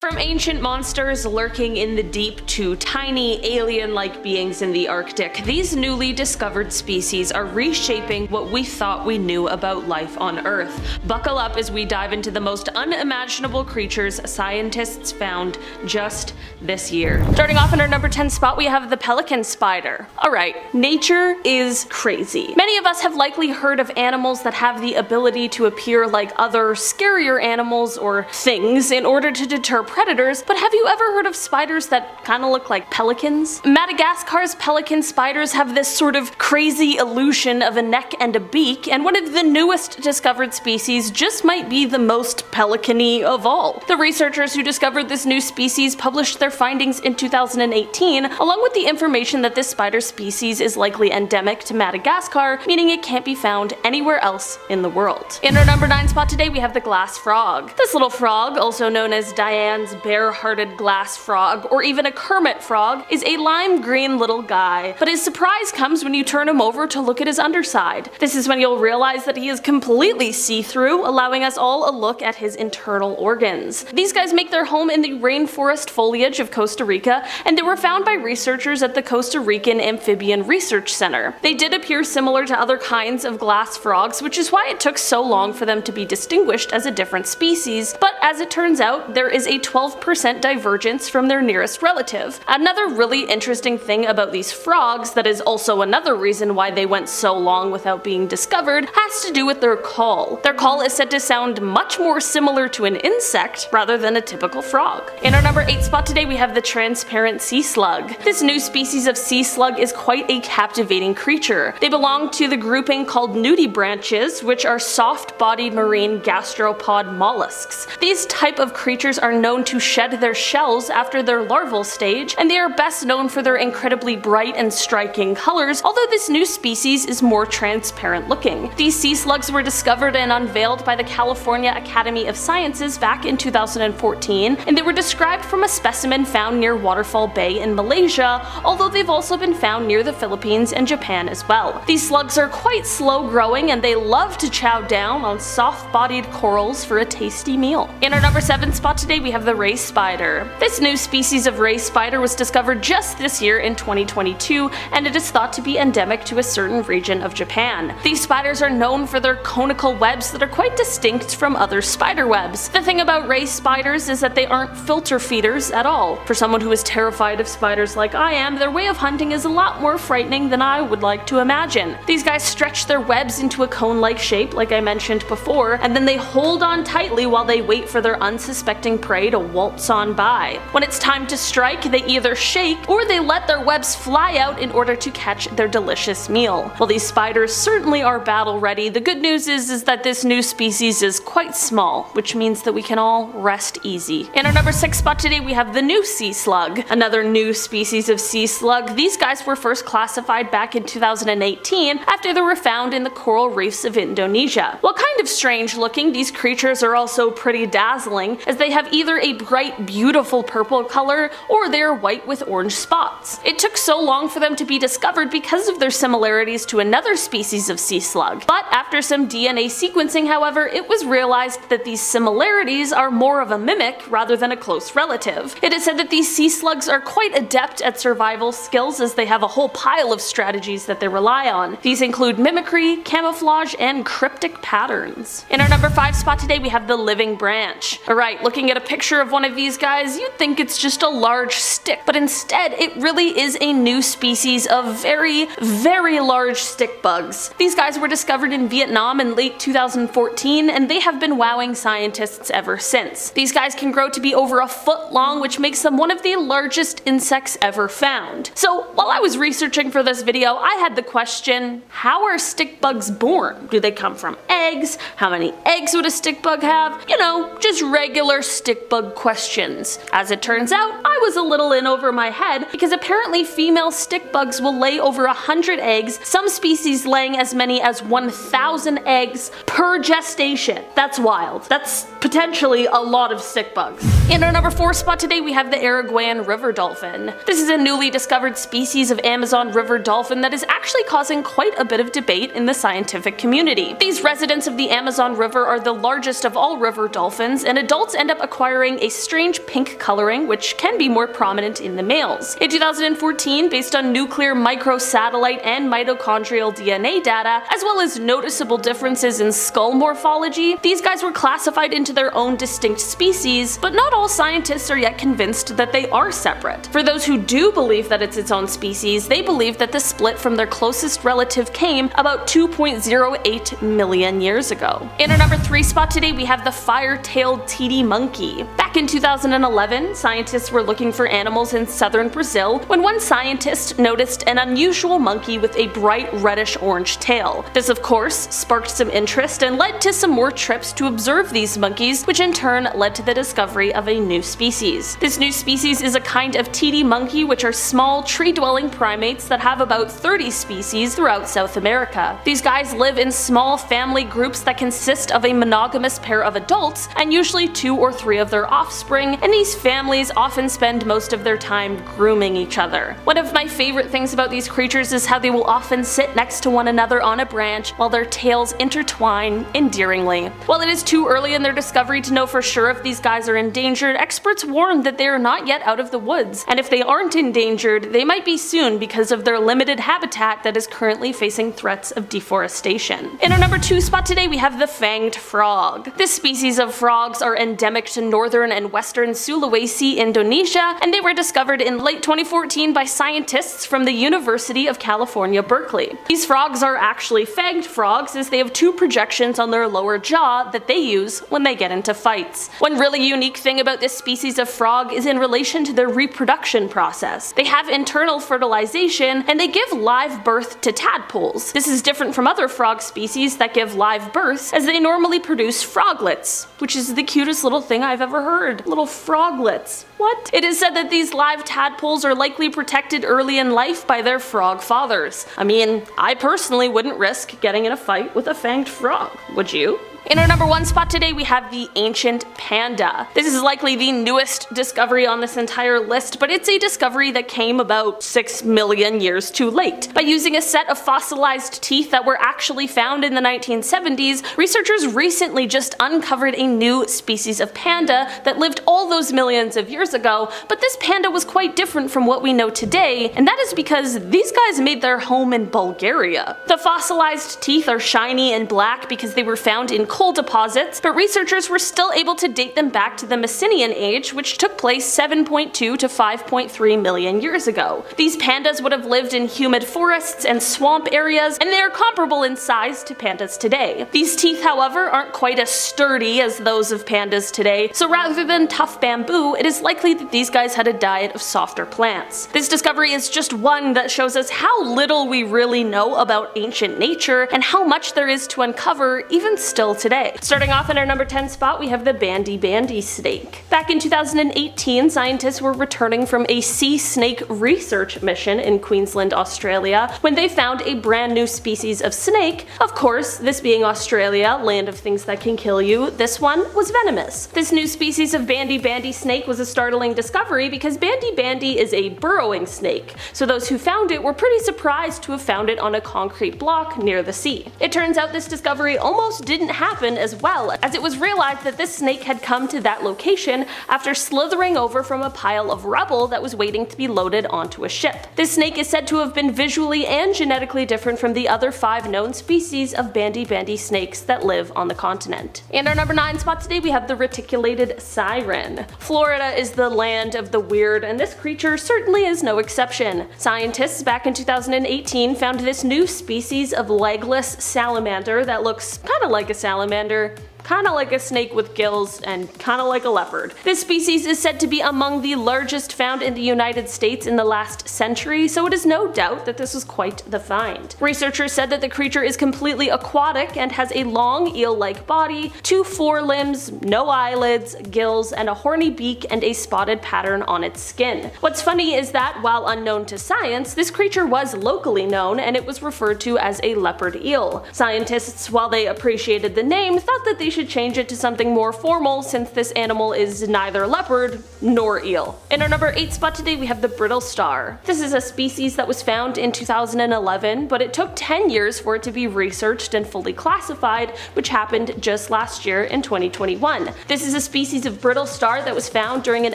From ancient monsters lurking in the deep to tiny alien-like beings in the Arctic, these newly discovered species are reshaping what we thought we knew about life on Earth. Buckle up as we dive into the most unimaginable creatures scientists found just this year. Starting off in our number 10 spot, we have the pelican spider. Alright, nature is crazy. Many of us have likely heard of animals that have the ability to appear like other scarier animals or things in order to deter predators, but have you ever heard of spiders that kind of look like pelicans? Madagascar's pelican spiders have this sort of crazy illusion of a neck and a beak, and one of the newest discovered species just might be the most pelican-y of all. The researchers who discovered this new species published their findings in 2018, along with the information that this spider species is likely endemic to Madagascar, meaning it can't be found anywhere else in the world. In our number 9 spot today, we have the glass frog. This little frog, also known as Diane's bare-hearted glass frog, or even a Kermit frog, is a lime green little guy, but his surprise comes when you turn him over to look at his underside. This is when you'll realize that he is completely see-through, allowing us all a look at his internal organs. These guys make their home in the rainforest foliage of Costa Rica, and they were found by researchers at the Costa Rican Amphibian Research Center. They did appear similar to other kinds of glass frogs, which is why it took so long for them to be distinguished as a different species, but as it turns out, there is a 12% divergence from their nearest relative. Another really interesting thing about these frogs, that is also another reason why they went so long without being discovered, has to do with their call. Their call is said to sound much more similar to an insect rather than a typical frog. In our number 8 spot today, we have the transparent sea slug. This new species of sea slug is quite a captivating creature. They belong to the grouping called nudibranches, which are soft-bodied marine gastropod mollusks. These type of creatures are known to shed their shells after their larval stage, and they are best known for their incredibly bright and striking colors, although this new species is more transparent looking. These sea slugs were discovered and unveiled by the California Academy of Sciences back in 2014, and they were described from a specimen found near Waterfall Bay in Malaysia, although they've also been found near the Philippines and Japan as well. These slugs are quite slow growing, and they love to chow down on soft-bodied corals for a tasty meal. In our number 7 spot today, we have the ray spider. This new species of ray spider was discovered just this year in 2022, and it is thought to be endemic to a certain region of Japan. These spiders are known for their conical webs that are quite distinct from other spider webs. The thing about ray spiders is that they aren't filter feeders at all. For someone who is terrified of spiders like I am, their way of hunting is a lot more frightening than I would like to imagine. These guys stretch their webs into a cone-like shape, like I mentioned before, and then they hold on tightly while they wait for their unsuspecting prey to waltz on by. When it's time to strike, they either shake or they let their webs fly out in order to catch their delicious meal. While these spiders certainly are battle ready, the good news is that this new species is quite small, which means that we can all rest easy. In our number 6 spot today, we have the new sea slug. Another new species of sea slug. These guys were first classified back in 2018 after they were found in the coral reefs of Indonesia. While kind of strange looking, these creatures are also pretty dazzling, as they have either a bright, beautiful purple color or they are white with orange spots. It took so long for them to be discovered because of their similarities to another species of sea slug. But after some DNA sequencing, however, it was realized that these similarities are more of a mimic rather than a close relative. It is said that these sea slugs are quite adept at survival skills, as they have a whole pile of strategies that they rely on. These include mimicry, camouflage, and cryptic patterns. In our number 5 spot today, we have the living branch. Alright, looking at a picture of one of these guys, you'd think it's just a large stick, but instead it really is a new species of very, very large stick bugs. These guys were discovered in Vietnam in late 2014, and they have been wowing scientists ever since. These guys can grow to be over a foot long, which makes them one of the largest insects ever found. So while I was researching for this video, I had the question, how are stick bugs born? Do they come from eggs? How many eggs would a stick bug have? You know, just regular stick bug questions. As it turns out, I was a little in over my head, because apparently female stick bugs will lay over 100 eggs, some species laying as many as 1,000 eggs per gestation. That's wild. That's potentially a lot of stick bugs. In our number 4 spot today, we have the Araguayan river dolphin. This is a newly discovered species of Amazon river dolphin that is actually causing quite a bit of debate in the scientific community. These residents of the Amazon River are the largest of all river dolphins, and adults end up acquiring discovering a strange pink coloring which can be more prominent in the males. In 2014, based on nuclear microsatellite and mitochondrial DNA data, as well as noticeable differences in skull morphology, these guys were classified into their own distinct species, but not all scientists are yet convinced that they are separate. For those who do believe that it's its own species, they believe that the split from their closest relative came about 2.08 million years ago. In our number 3 spot today, we have the fire-tailed tedi monkey. Back in 2011, scientists were looking for animals in southern Brazil when one scientist noticed an unusual monkey with a bright reddish-orange tail. This, of course, sparked some interest and led to some more trips to observe these monkeys, which in turn led to the discovery of a new species. This new species is a kind of tedi monkey, which are small tree-dwelling primates that have about 30 species throughout South America. These guys live in small family groups that consist of a monogamous pair of adults and usually 2 or 3 of their offspring, and these families often spend most of their time grooming each other. One of my favorite things about these creatures is how they will often sit next to one another on a branch while their tails intertwine endearingly. While it is too early in their discovery to know for sure if these guys are endangered, experts warn that they are not yet out of the woods, and if they aren't endangered, they might be soon because of their limited habitat that is currently facing threats of deforestation. In our number 2 spot today, we have the fanged frog. This species of frogs are endemic to northern and western Sulawesi, Indonesia, and they were discovered in late 2014 by scientists from the University of California, Berkeley. These frogs are actually fanged frogs as they have 2 projections on their lower jaw that they use when they get into fights. One really unique thing about this species of frog is in relation to their reproduction process. They have internal fertilization and they give live birth to tadpoles. This is different from other frog species that give live births, as they normally produce froglets, which is the cutest little thing I've ever heard. Little froglets. What? It is said that these live tadpoles are likely protected early in life by their frog fathers. I mean, I personally wouldn't risk getting in a fight with a fanged frog, would you? In our number 1 spot today, we have the ancient panda. This is likely the newest discovery on this entire list, but it's a discovery that came about 6 million years too late. By using a set of fossilized teeth that were actually found in the 1970s, researchers recently just uncovered a new species of panda that lived all those millions of years ago, but this panda was quite different from what we know today, and that is because these guys made their home in Bulgaria. The fossilized teeth are shiny and black because they were found in coal deposits, but researchers were still able to date them back to the Mycenaean age, which took place 7.2 to 5.3 million years ago. These pandas would have lived in humid forests and swamp areas, and they are comparable in size to pandas today. These teeth, however, aren't quite as sturdy as those of pandas today, so rather than tough bamboo, it is likely that these guys had a diet of softer plants. This discovery is just one that shows us how little we really know about ancient nature and how much there is to uncover even still today. Starting off in our number 10 spot, we have the bandy snake. Back in 2018, scientists were returning from a sea snake research mission in Queensland, Australia, when they found a brand new species of snake. Of course, this being Australia, land of things that can kill you, this one was venomous. This new species of bandy snake was a startling discovery because bandy is a burrowing snake, so those who found it were pretty surprised to have found it on a concrete block near the sea. It turns out this discovery almost didn't happen as well, as it was realized that this snake had come to that location after slithering over from a pile of rubble that was waiting to be loaded onto a ship. This snake is said to have been visually and genetically different from the other 5 known species of bandy snakes that live on the continent. And our number 9 spot today, we have the reticulated siren. Florida is the land of the weird, and this creature certainly is no exception. Scientists back in 2018 found this new species of legless salamander that looks kinda like a salamander, kinda like a snake with gills, and kinda like a leopard. This species is said to be among the largest found in the United States in the last century, so it is no doubt that this was quite the find. Researchers said that the creature is completely aquatic and has a long eel-like body, 2 forelimbs, no eyelids, gills, and a horny beak and a spotted pattern on its skin. What's funny is that, while unknown to science, this creature was locally known and it was referred to as a leopard eel. Scientists, while they appreciated the name, thought that they we should change it to something more formal since this animal is neither leopard nor eel. In our number 8 spot today we have the brittle star. This is a species that was found in 2011, but it took 10 years for it to be researched and fully classified, which happened just last year in 2021. This is a species of brittle star that was found during an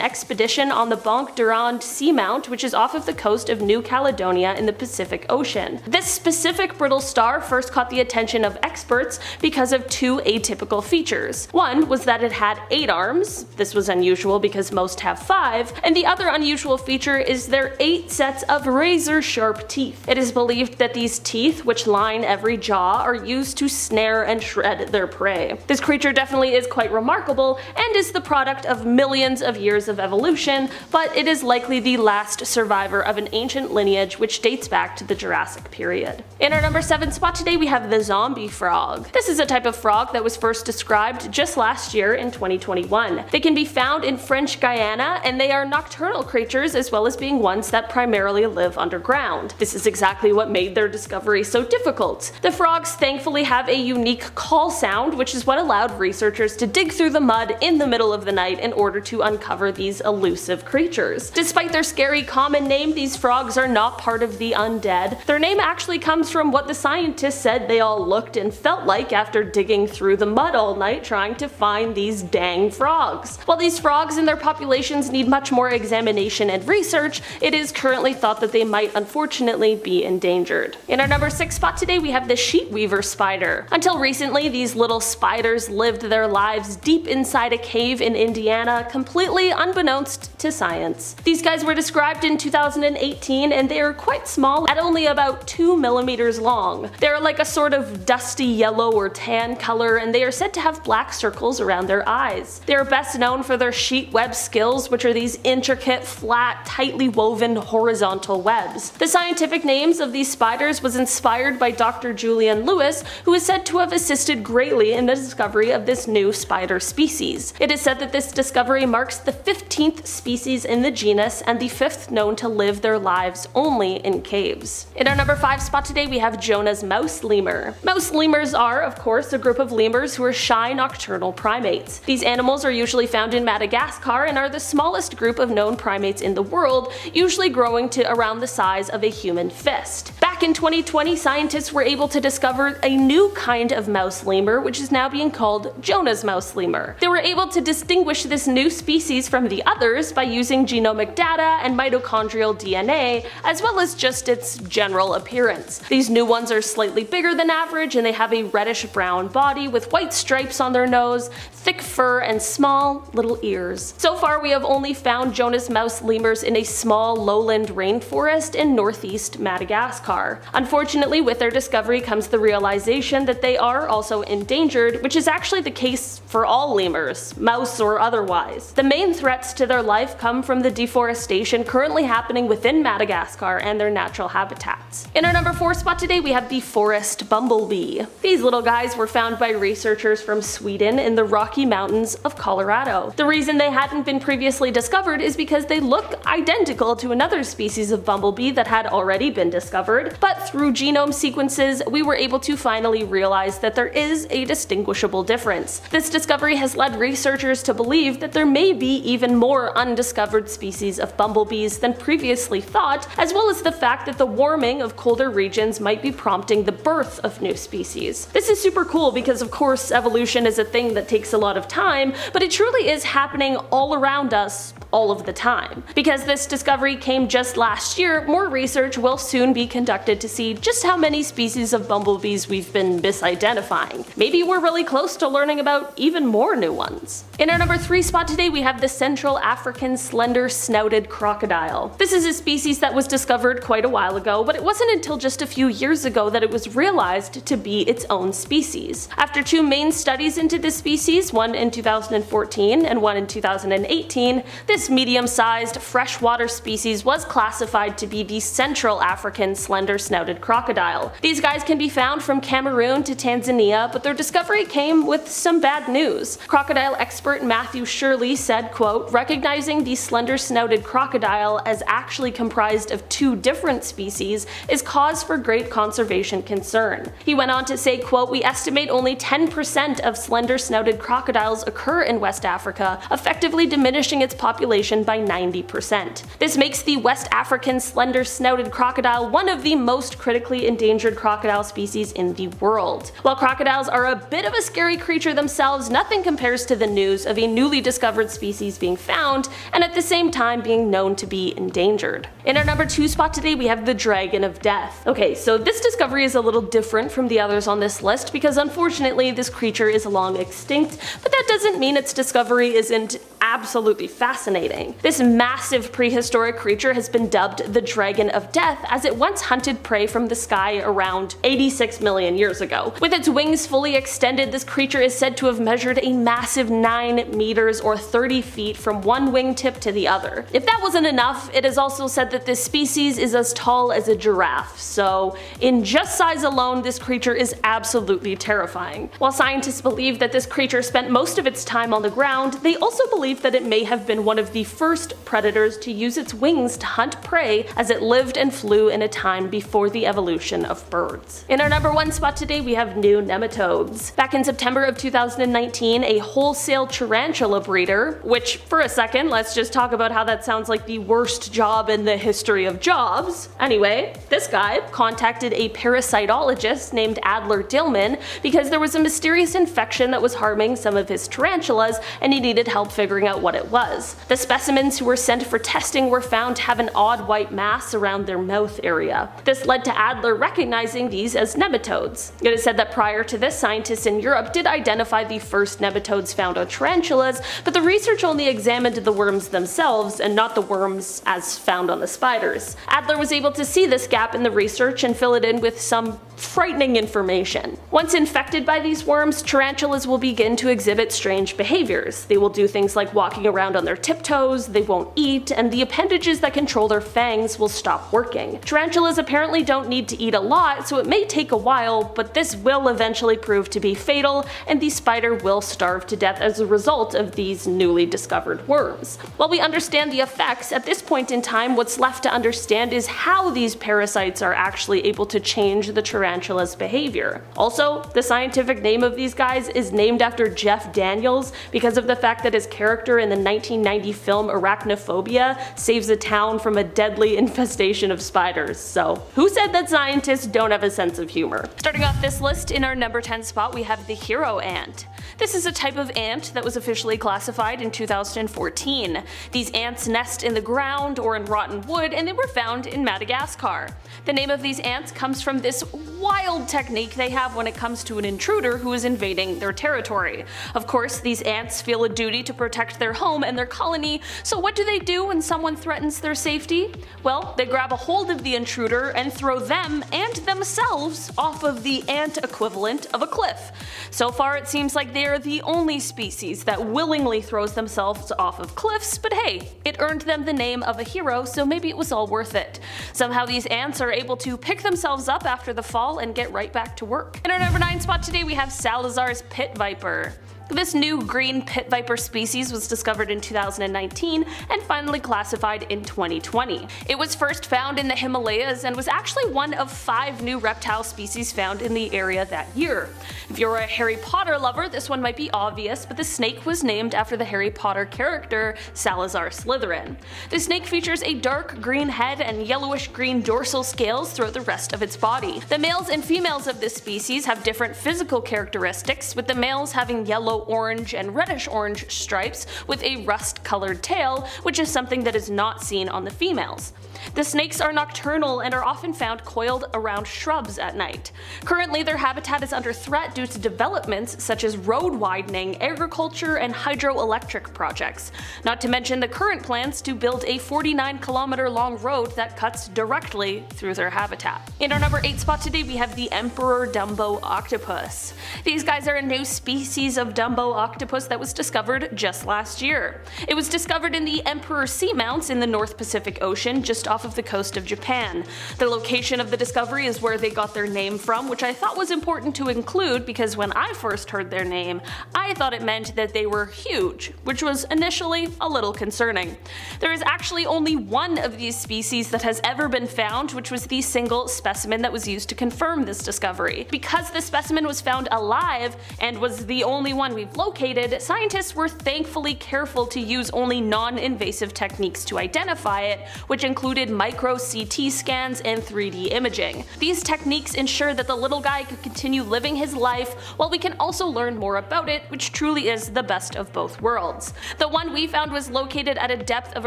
expedition on the Banque Durand seamount, which is off of the coast of New Caledonia in the Pacific Ocean. This specific brittle star first caught the attention of experts because of two atypical features. One was that it had 8 arms, this was unusual because most have 5, and the other unusual feature is their 8 sets of razor-sharp teeth. It is believed that these teeth, which line every jaw, are used to snare and shred their prey. This creature definitely is quite remarkable and is the product of millions of years of evolution, but it is likely the last survivor of an ancient lineage which dates back to the Jurassic period. In our number 7 spot today we have the zombie frog. This is a type of frog that was first described just last year in 2021. They can be found in French Guiana, and they are nocturnal creatures as well as being ones that primarily live underground. This is exactly what made their discovery so difficult. The frogs thankfully have a unique call sound, which is what allowed researchers to dig through the mud in the middle of the night in order to uncover these elusive creatures. Despite their scary common name, these frogs are not part of the undead. Their name actually comes from what the scientists said they all looked and felt like after digging through the mud all night trying to find these dang frogs. While these frogs and their populations need much more examination and research, it is currently thought that they might unfortunately be endangered. In our number 6 spot today we have the sheet weaver spider. Until recently, these little spiders lived their lives deep inside a cave in Indiana, completely unbeknownst to science. These guys were described in 2018 and they are quite small at only about 2 millimeters long. They're like a sort of dusty yellow or tan color, and they are said to have black circles around their eyes. They are best known for their sheet web skills, which are these intricate, flat, tightly woven horizontal webs. The scientific names of these spiders was inspired by Dr. Julian Lewis, who is said to have assisted greatly in the discovery of this new spider species. It is said that this discovery marks the 15th species in the genus and the 5th known to live their lives only in caves. In our number 5 spot today we have Jonah's mouse lemur. Mouse lemurs are, of course, a group of lemurs who are shy nocturnal primates. These animals are usually found in Madagascar and are the smallest group of known primates in the world, usually growing to around the size of a human fist. Back in 2020, scientists were able to discover a new kind of mouse lemur, which is now being called Jonah's mouse lemur. They were able to distinguish this new species from the others by using genomic data and mitochondrial DNA, as well as just its general appearance. These new ones are slightly bigger than average, and they have a reddish-brown body with white stripes on their nose, thick fur, and small little ears. So far, we have only found Jonah's mouse lemurs in a small lowland rainforest in northeast Madagascar. Unfortunately, with their discovery comes the realization that they are also endangered, which is actually the case for all lemurs, mouse or otherwise. The main threats to their life come from the deforestation currently happening within Madagascar and their natural habitats. In our number 4 spot today we have the forest bumblebee. These little guys were found by researchers from Sweden in the Rocky Mountains of Colorado. The reason they hadn't been previously discovered is because they look identical to another species of bumblebee that had already been discovered, but through genome sequences we were able to finally realize that there is a distinguishable difference. This discovery has led researchers to believe that there may be even more undiscovered species of bumblebees than previously thought, as well as the fact that the warming of colder regions might be prompting the birth of new species. This is super cool because of course evolution is a thing that takes a lot of time, but it truly is happening all around us all of the time. Because this discovery came just last year, more research will soon be conducted to see just how many species of bumblebees we've been misidentifying. Maybe we're really close to learning about even more new ones. In our number 3 spot today we have the Central African slender-snouted crocodile. This is a species that was discovered quite a while ago, but it wasn't until just a few years ago that it was realized to be its own species. After 2 main studies into this species, one in 2014 and one in 2018, this This medium-sized freshwater species was classified to be the Central African slender-snouted crocodile. These guys can be found from Cameroon to Tanzania, but their discovery came with some bad news. Crocodile expert Matthew Shirley said, quote, "Recognizing the slender-snouted crocodile as actually comprised of two different species is cause for great conservation concern." He went on to say, quote, "We estimate only 10% of slender-snouted crocodiles occur in West Africa, effectively diminishing its population by 90%. This makes the West African slender-snouted crocodile one of the most critically endangered crocodile species in the world." While crocodiles are a bit of a scary creature themselves, nothing compares to the news of a newly discovered species being found and at the same time being known to be endangered. In our number 2 spot today, we have the Dragon of Death. Okay, so this discovery is a little different from the others on this list because unfortunately this creature is long extinct, but that doesn't mean its discovery isn't absolutely fascinating. This massive prehistoric creature has been dubbed the Dragon of Death as it once hunted prey from the sky around 86 million years ago. With its wings fully extended, this creature is said to have measured a massive 9 meters or 30 feet from one wingtip to the other. If that wasn't enough, it is also said that this species is as tall as a giraffe, so in just size alone, this creature is absolutely terrifying. While scientists believe that this creature spent most of its time on the ground, they also believe that it may have been one of the first predators to use its wings to hunt prey, as it lived and flew in a time before the evolution of birds. In our number 1 spot today, we have new nematodes. Back in September of 2019, a wholesale tarantula breeder, which for a second, let's just talk about how that sounds like the worst job in the history of jobs. Anyway, this guy contacted a parasitologist named Adler Dillman because there was a mysterious infection that was harming some of his tarantulas and he needed help figuring out what it was. The specimens who were sent for testing were found to have an odd white mass around their mouth area. This led to Adler recognizing these as nematodes. It is said that prior to this, scientists in Europe did identify the first nematodes found on tarantulas, but the research only examined the worms themselves and not the worms as found on the spiders. Adler was able to see this gap in the research and fill it in with some frightening information. Once infected by these worms, tarantulas will begin to exhibit strange behaviors. They will do things like walking around on their tiptoes, they won't eat, and the appendages that control their fangs will stop working. Tarantulas apparently don't need to eat a lot, so it may take a while, but this will eventually prove to be fatal, and the spider will starve to death as a result of these newly discovered worms. While we understand the effects, at this point in time what's left to understand is how these parasites are actually able to change the tarantula's behavior. Also, the scientific name of these guys is named after Jeff Daniels because of the fact that his character in the 1990 film Arachnophobia saves a town from a deadly infestation of spiders, so who said that scientists don't have a sense of humor? Starting off this list, in our number 10 spot we have the hero ant. This is a type of ant that was officially classified in 2014. These ants nest in the ground or in rotten wood, and they were found in Madagascar. The name of these ants comes from this wild technique they have when it comes to an intruder who is invading their territory. Of course, these ants feel a duty to protect their home and their colony, so what do they do when someone threatens their safety? Well, they grab a hold of the intruder and throw them and themselves off of the ant equivalent of a cliff. So far it seems like they are the only species that willingly throws themselves off of cliffs, but hey, it earned them the name of a hero, so maybe it was all worth it. Somehow these ants are able to pick themselves up after the fall and get right back to work. In our number 9 spot today we have Salazar's pit viper. This new green pit viper species was discovered in 2019 and finally classified in 2020. It was first found in the Himalayas and was actually one of 5 new reptile species found in the area that year. If you're a Harry Potter lover, this one might be obvious, but the snake was named after the Harry Potter character Salazar Slytherin. The snake features a dark green head and yellowish green dorsal scales throughout the rest of its body. The males and females of this species have different physical characteristics, with the males having yellow, orange, and reddish orange stripes with a rust-colored tail, which is something that is not seen on the females. The snakes are nocturnal and are often found coiled around shrubs at night. Currently, their habitat is under threat due to developments such as road widening, agriculture, and hydroelectric projects. Not to mention the current plans to build a 49-kilometer long road that cuts directly through their habitat. In our number 8 spot today, we have the Emperor Dumbo octopus. These guys are a new species of Dumbo jumbo octopus that was discovered just last year. It was discovered in the Emperor Seamounts in the North Pacific Ocean, just off of the coast of Japan. The location of the discovery is where they got their name from, which I thought was important to include because when I first heard their name, I thought it meant that they were huge, which was initially a little concerning. There is actually only one of these species that has ever been found, which was the single specimen that was used to confirm this discovery. Because the specimen was found alive and was the only one we've located, scientists were thankfully careful to use only non-invasive techniques to identify it, which included micro-CT scans and 3D imaging. These techniques ensure that the little guy could continue living his life while we can also learn more about it, which truly is the best of both worlds. The one we found was located at a depth of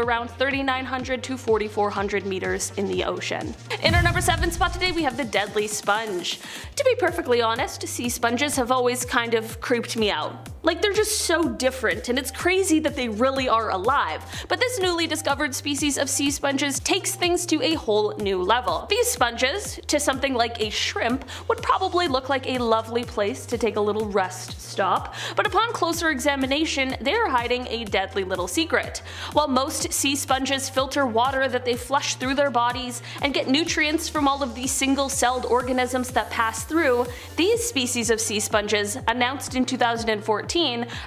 around 3,900 to 4,400 meters in the ocean. In our number 7 spot today we have the deadly sponge. To be perfectly honest, sea sponges have always kind of creeped me out. Like, they're just so different, and it's crazy that they really are alive. But this newly discovered species of sea sponges takes things to a whole new level. These sponges, to something like a shrimp, would probably look like a lovely place to take a little rest stop, but upon closer examination, they are hiding a deadly little secret. While most sea sponges filter water that they flush through their bodies and get nutrients from all of the single-celled organisms that pass through, these species of sea sponges, announced in 2014,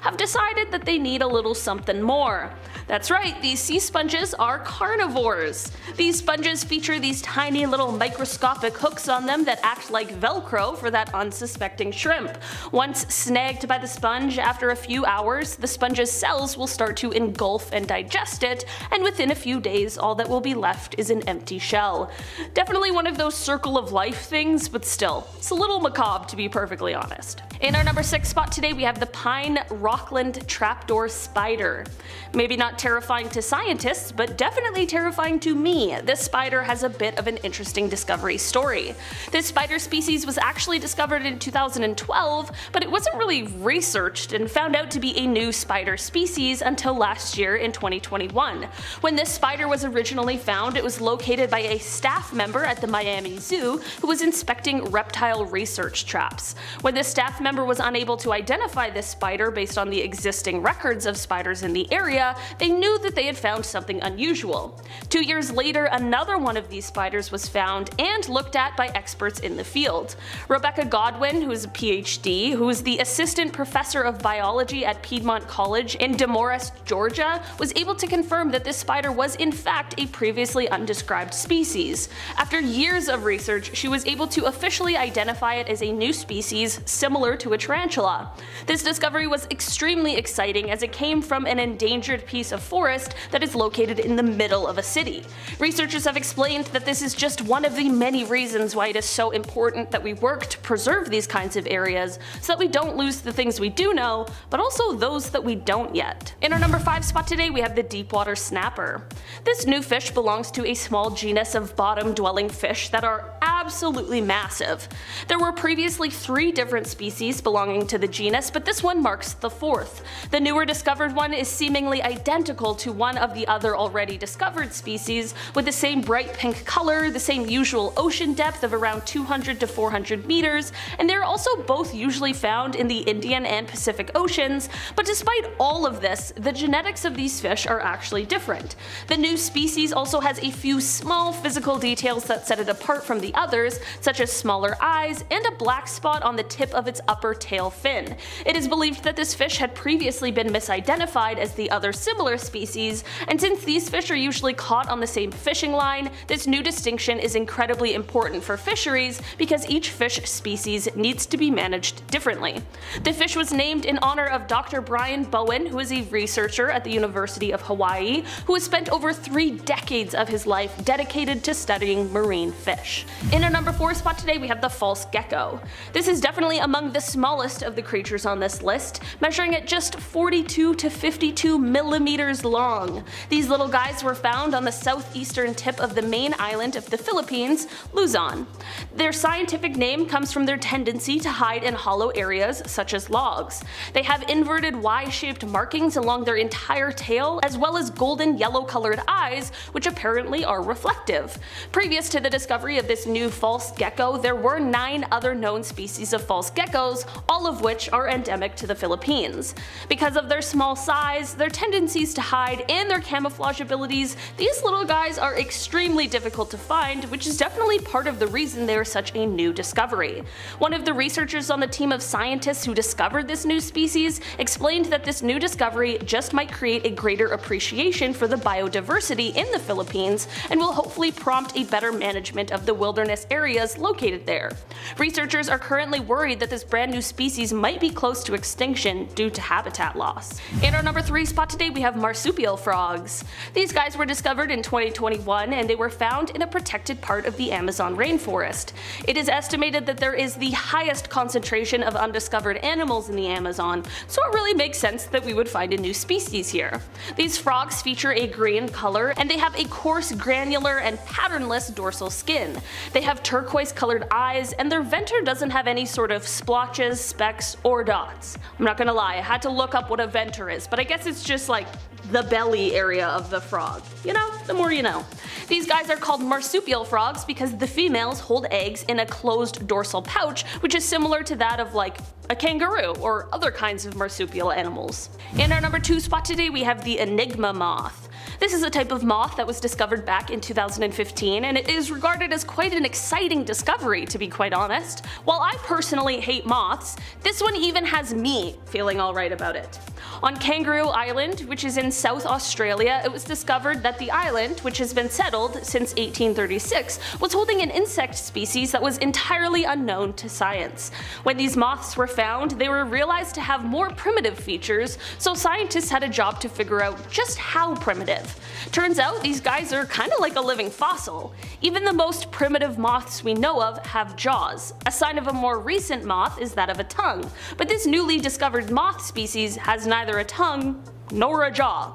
have decided that they need a little something more. That's right, these sea sponges are carnivores. These sponges feature these tiny little microscopic hooks on them that act like Velcro for that unsuspecting shrimp. Once snagged by the sponge, after a few hours, the sponge's cells will start to engulf and digest it, and within a few days all that will be left is an empty shell. Definitely one of those circle of life things, but still, it's a little macabre to be perfectly honest. In our number 6 spot today we have the pine rockland trapdoor spider. Maybe not terrifying to scientists, but definitely terrifying to me. This spider has a bit of an interesting discovery story. This spider species was actually discovered in 2012, but it wasn't really researched and found out to be a new spider species until last year in 2021. When this spider was originally found, it was located by a staff member at the Miami Zoo who was inspecting reptile research traps. When this staff member was unable to identify this spider based on the existing records of spiders in the area, they knew that they had found something unusual. 2 years later, another one of these spiders was found and looked at by experts in the field. Rebecca Godwin, who is a PhD, who is the assistant professor of biology at Piedmont College in Demorest, Georgia, was able to confirm that this spider was in fact a previously undescribed species. After years of research, she was able to officially identify it as a new species similar to a tarantula. This discovery was extremely exciting as it came from an endangered piece of forest that is located in the middle of a city. Researchers have explained that this is just one of the many reasons why it is so important that we work to preserve these kinds of areas so that we don't lose the things we do know, but also those that we don't yet. In our number 5 spot today we have the deepwater snapper. This new fish belongs to a small genus of bottom-dwelling fish that are absolutely massive. There were previously 3 different species belonging to the genus, but this one marks the 4th. The newer discovered one is seemingly identical to one of the other already discovered species, with the same bright pink color, the same usual ocean depth of around 200 to 400 meters, and they're also both usually found in the Indian and Pacific Oceans, but despite all of this, the genetics of these fish are actually different. The new species also has a few small physical details that set it apart from the others, such as smaller eyes and a black spot on the tip of its upper tail fin. It is believed that this fish had previously been misidentified as the other similar species, and since these fish are usually caught on the same fishing line, this new distinction is incredibly important for fisheries because each fish species needs to be managed differently. The fish was named in honor of Dr. Brian Bowen, who is a researcher at the University of Hawaii, who has spent over 3 decades of his life dedicated to studying marine fish. In our number 4 spot today we have the false gecko. This is definitely among the smallest of the creatures on this list, measuring at just 42 to 52 millimeters long. These little guys were found on the southeastern tip of the main island of the Philippines, Luzon. Their scientific name comes from their tendency to hide in hollow areas such as logs. They have inverted Y-shaped markings along their entire tail, as well as golden yellow colored eyes, which apparently are reflective. Previous to the discovery of this new false gecko, there were 9 other known species of false geckos, all of which are endemic to the Philippines. Because of their small size, their tendencies to hide, and their camouflage abilities, these little guys are extremely difficult to find, which is definitely part of the reason they are such a new discovery. One of the researchers on the team of scientists who discovered this new species explained that this new discovery just might create a greater appreciation for the biodiversity in the Philippines and will hopefully prompt a better management of the wilderness areas located there. Researchers are currently worried that this brand new species might be close to extinction due to habitat loss. In our number 3 spot today, we have marsupial frogs. These guys were discovered in 2021 and they were found in a protected part of the Amazon rainforest. It is estimated that there is the highest concentration of undiscovered animals in the Amazon, so it really makes sense that we would find a new species here. These frogs feature a green color and they have a coarse, granular, and patternless dorsal skin. They have turquoise colored eyes and their venter doesn't have any sort of splotches, specks, or dots. I'm not gonna lie, I had to look up what a venter is, but I guess it's just like the belly area of the frog. You know, the more you know. These guys are called marsupial frogs because the females hold eggs in a closed dorsal pouch, which is similar to that of like a kangaroo or other kinds of marsupial animals. In our number 2 spot today, we have the enigma moth. This is a type of moth that was discovered back in 2015 and it is regarded as quite an exciting discovery, to be quite honest. While I personally hate moths, this one even has me feeling alright about it. On Kangaroo Island, which is in South Australia, it was discovered that the island, which has been settled since 1836, was holding an insect species that was entirely unknown to science. When these moths were found, they were realized to have more primitive features, so scientists had a job to figure out just how primitive. Turns out these guys are kinda like a living fossil. Even the most primitive moths we know of have jaws. A sign of a more recent moth is that of a tongue, but this newly discovered moth species has neither a tongue nor a jaw.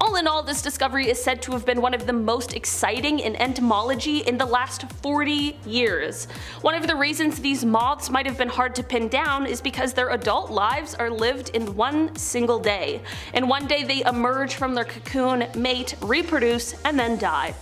All in all, this discovery is said to have been one of the most exciting in entomology in the last 40 years. One of the reasons these moths might have been hard to pin down is because their adult lives are lived in one single day. In one day they emerge from their cocoon, mate, reproduce, and then die.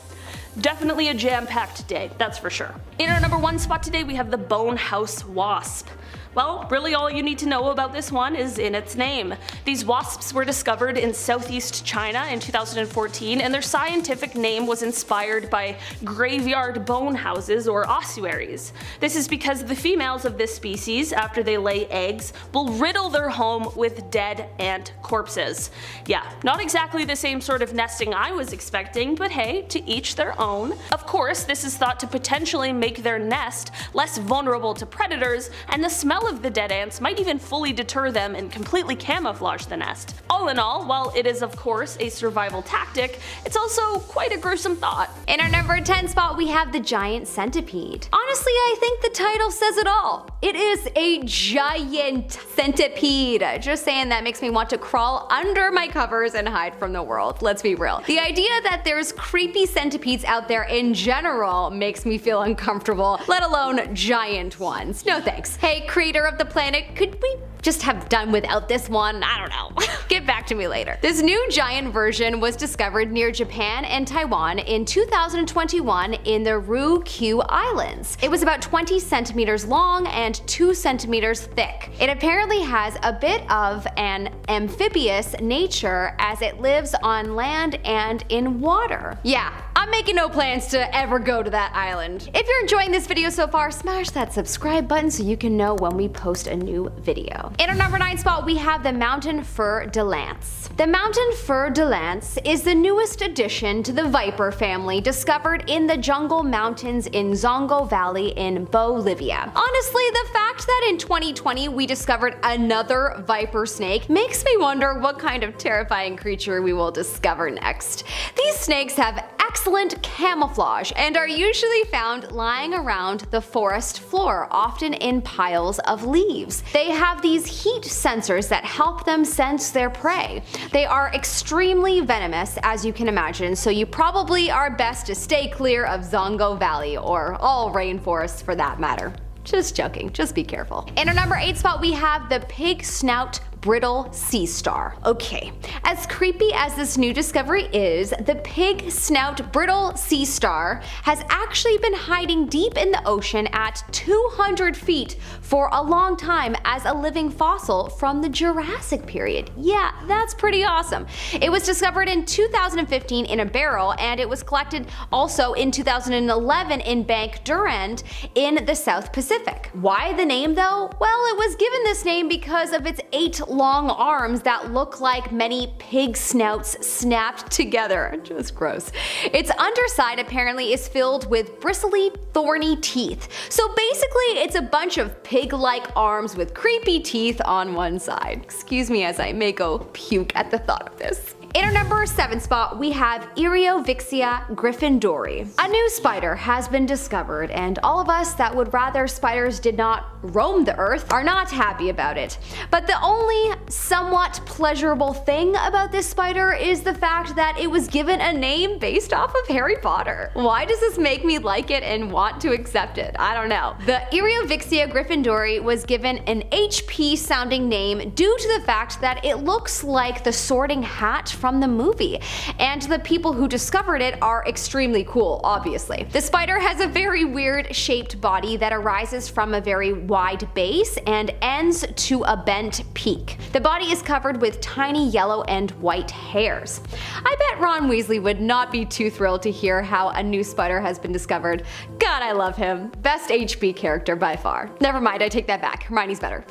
Definitely a jam-packed day, that's for sure. In our number 1 spot today, we have the bone house wasp. Well, really all you need to know about this one is in its name. These wasps were discovered in southeast China in 2014 and their scientific name was inspired by graveyard bone houses or ossuaries. This is because the females of this species, after they lay eggs, will riddle their home with dead ant corpses. Yeah, not exactly the same sort of nesting I was expecting, but hey, to each their own. Of course, this is thought to potentially make their nest less vulnerable to predators, and the smell of the dead ants might even fully deter them and completely camouflage the nest. All in all, while it is of course a survival tactic, it's also quite a gruesome thought. In our number 10 spot, we have the giant centipede. Honestly, I think the title says it all. It is a giant centipede. Just saying, that makes me want to crawl under my covers and hide from the world. Let's be real. The idea that there's creepy centipedes out there in general makes me feel uncomfortable, let alone giant ones. No thanks. Hey, creator of the planet, could we just have done without this one? I don't know. Get back to me later. This new giant version was discovered near Japan and Taiwan in 2021 in the Ryukyu Islands. It was about 20 centimeters long and 2 centimeters thick. It apparently has a bit of an amphibious nature as it lives on land and in water. Yeah, I'm making no plans to ever go to that island. If you're enjoying this video so far, smash that subscribe button so you can know when we post a new video. In our number 9 spot, we have the mountain fur de lance. The mountain fur de lance is the newest addition to the viper family discovered in the jungle mountains in Zongo Valley in Bolivia. Honestly, the fact that in 2020 we discovered another viper snake makes me wonder what kind of terrifying creature we will discover next. These snakes have excellent camouflage and are usually found lying around the forest floor, often in piles of leaves. They have these heat sensors that help them sense their prey. They are extremely venomous, as you can imagine, so you probably are best to stay clear of Zongo Valley, or all rainforests for that matter. Just joking, just be careful. In our number 8 spot, we have the pig snout brittle sea star. Okay, as creepy as this new discovery is, the pig snout brittle sea star has actually been hiding deep in the ocean at 200 feet for a long time as a living fossil from the Jurassic period. Yeah, that's pretty awesome. It was discovered in 2015 in a barrel, and it was collected also in 2011 in Bank Durand in the South Pacific. Why the name though? Well, it was given this name because of its 8 long arms that look like many pig snouts snapped together. Just gross. Its underside apparently is filled with bristly, thorny teeth. So basically, it's a bunch of pig-like arms with creepy teeth on one side. Excuse me as I may go puke at the thought of this. In our number 7 spot, we have Eriovixia gryffindori. A new spider has been discovered, and all of us that would rather spiders did not roam the earth are not happy about it. But the only somewhat pleasurable thing about this spider is the fact that it was given a name based off of Harry Potter. Why does this make me like it and want to accept it? I don't know. The Eriovixia gryffindori was given an HP sounding name due to the fact that it looks like the Sorting Hat from the movie, and the people who discovered it are extremely cool, obviously. The spider has a very weird shaped body that arises from a very wide base and ends to a bent peak. The body is covered with tiny yellow and white hairs. I bet Ron Weasley would not be too thrilled to hear how a new spider has been discovered. God, I love him. Best HP character by far. Never mind, I take that back. Hermione's better.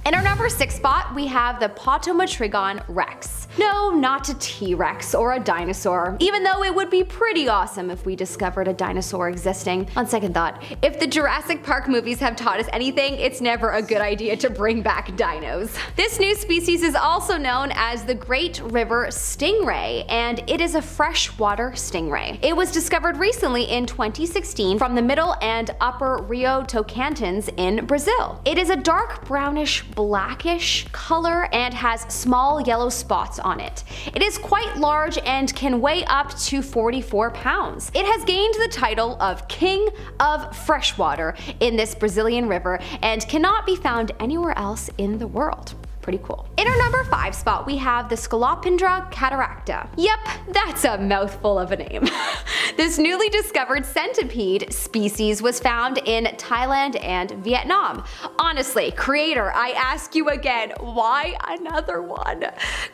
In our number 6 spot, we have the Potomatrigon Rex. No, not a T-Rex or a dinosaur, even though it would be pretty awesome if we discovered a dinosaur existing. On second thought, if the Jurassic Park movies have taught us anything, it's never a good idea to bring back dinos. This new species is also known as the Great River Stingray, and it is a freshwater stingray. It was discovered recently in 2016 from the middle and upper Rio Tocantins in Brazil. It is a dark brownish blackish color and has small yellow spots on it. It is quite large and can weigh up to 44 pounds. It has gained the title of King of Freshwater in this Brazilian river and cannot be found anywhere else in the world. Pretty cool. In our number 5 spot, we have the Scolopendra cataracta. Yep, that's a mouthful of a name. This newly discovered centipede species was found in Thailand and Vietnam. Honestly, creator, I ask you again, why another one?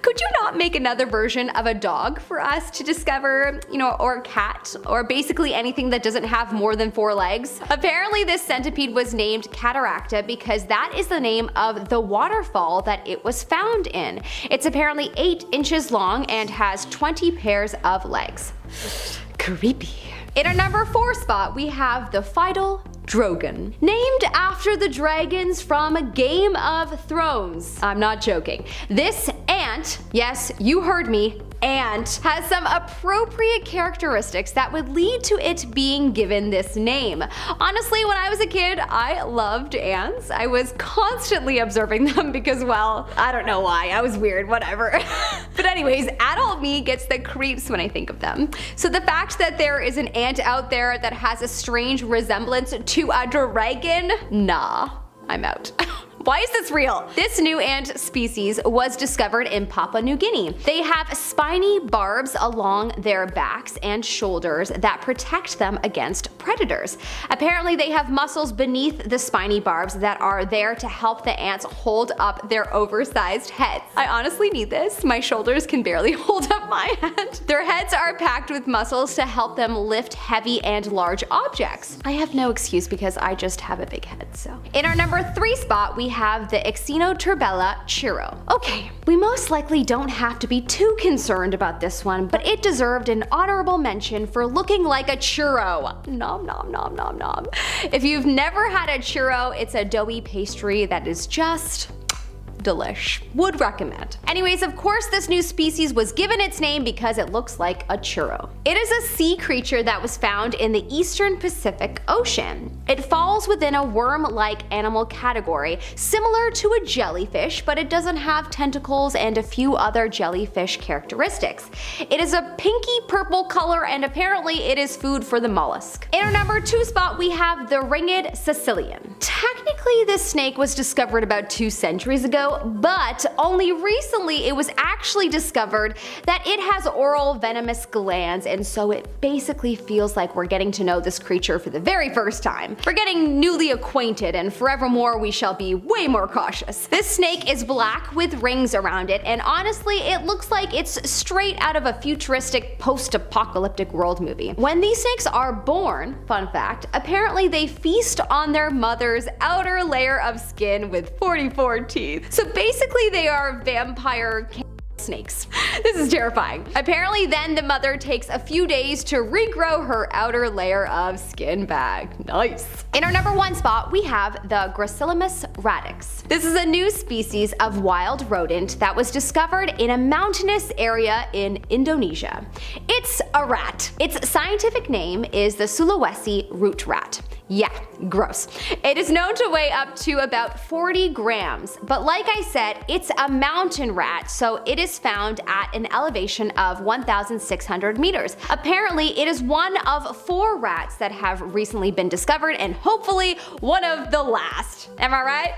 Could you not make another version of a dog for us to discover, or a cat, or basically anything that doesn't have more than 4 legs? Apparently, this centipede was named cataracta because that is the name of the waterfall that it was found in. It's apparently 8 inches long and has 20 pairs of legs. Creepy. In our number 4 spot, we have the Phytol Drogon. Named after the dragons from Game of Thrones. I'm not joking. This ant, yes, you heard me, ant, has some appropriate characteristics that would lead to it being given this name. Honestly, when I was a kid, I loved ants. I was constantly observing them because, well, I don't know why. I was weird, whatever. But anyways, adult me gets the creeps when I think of them. So the fact that there is an ant out there that has a strange resemblance to a dragon, nah, I'm out. Why is this real? This new ant species was discovered in Papua New Guinea. They have spiny barbs along their backs and shoulders that protect them against predators. Apparently, they have muscles beneath the spiny barbs that are there to help the ants hold up their oversized heads. I honestly need this. My shoulders can barely hold up my head. Their heads are packed with muscles to help them lift heavy and large objects. I have no excuse because I just have a big head, so. In our number 3 spot, we have the Xenoturbella churro. Okay, we most likely don't have to be too concerned about this one, but it deserved an honorable mention for looking like a churro. Nom nom nom nom nom. If you've never had a churro, it's a doughy pastry that is just delish. Would recommend. Anyways, of course this new species was given its name because it looks like a churro. It is a sea creature that was found in the eastern Pacific Ocean. It falls within a worm-like animal category, similar to a jellyfish, but it doesn't have tentacles and a few other jellyfish characteristics. It is a pinky purple color and apparently it is food for the mollusk. In our number 2 spot, we have the ringed Sicilian. Technically, this snake was discovered about 2 centuries ago, Stiuso, but only recently it was actually discovered that it has oral venomous glands, and so it basically feels like we're getting to know this creature for the very first time. We're getting newly acquainted, and forevermore we shall be way more cautious. This snake is black with rings around it, and honestly it looks like it's straight out of a futuristic post-apocalyptic world movie. When these snakes are born, fun fact, apparently they feast on their mother's outer layer of skin with 44 teeth. So basically they are vampire snakes. This is terrifying. Apparently then the mother takes a few days to regrow her outer layer of skin back. Nice. In our number 1 spot, we have the Gracilis radix. This is a new species of wild rodent that was discovered in a mountainous area in Indonesia. It's a rat. Its scientific name is the Sulawesi root rat. Yeah, gross. It is known to weigh up to about 40 grams, but like I said, it's a mountain rat, so it is found at an elevation of 1,600 meters. Apparently, it is one of 4 rats that have recently been discovered, and hopefully one of the last. Am I right?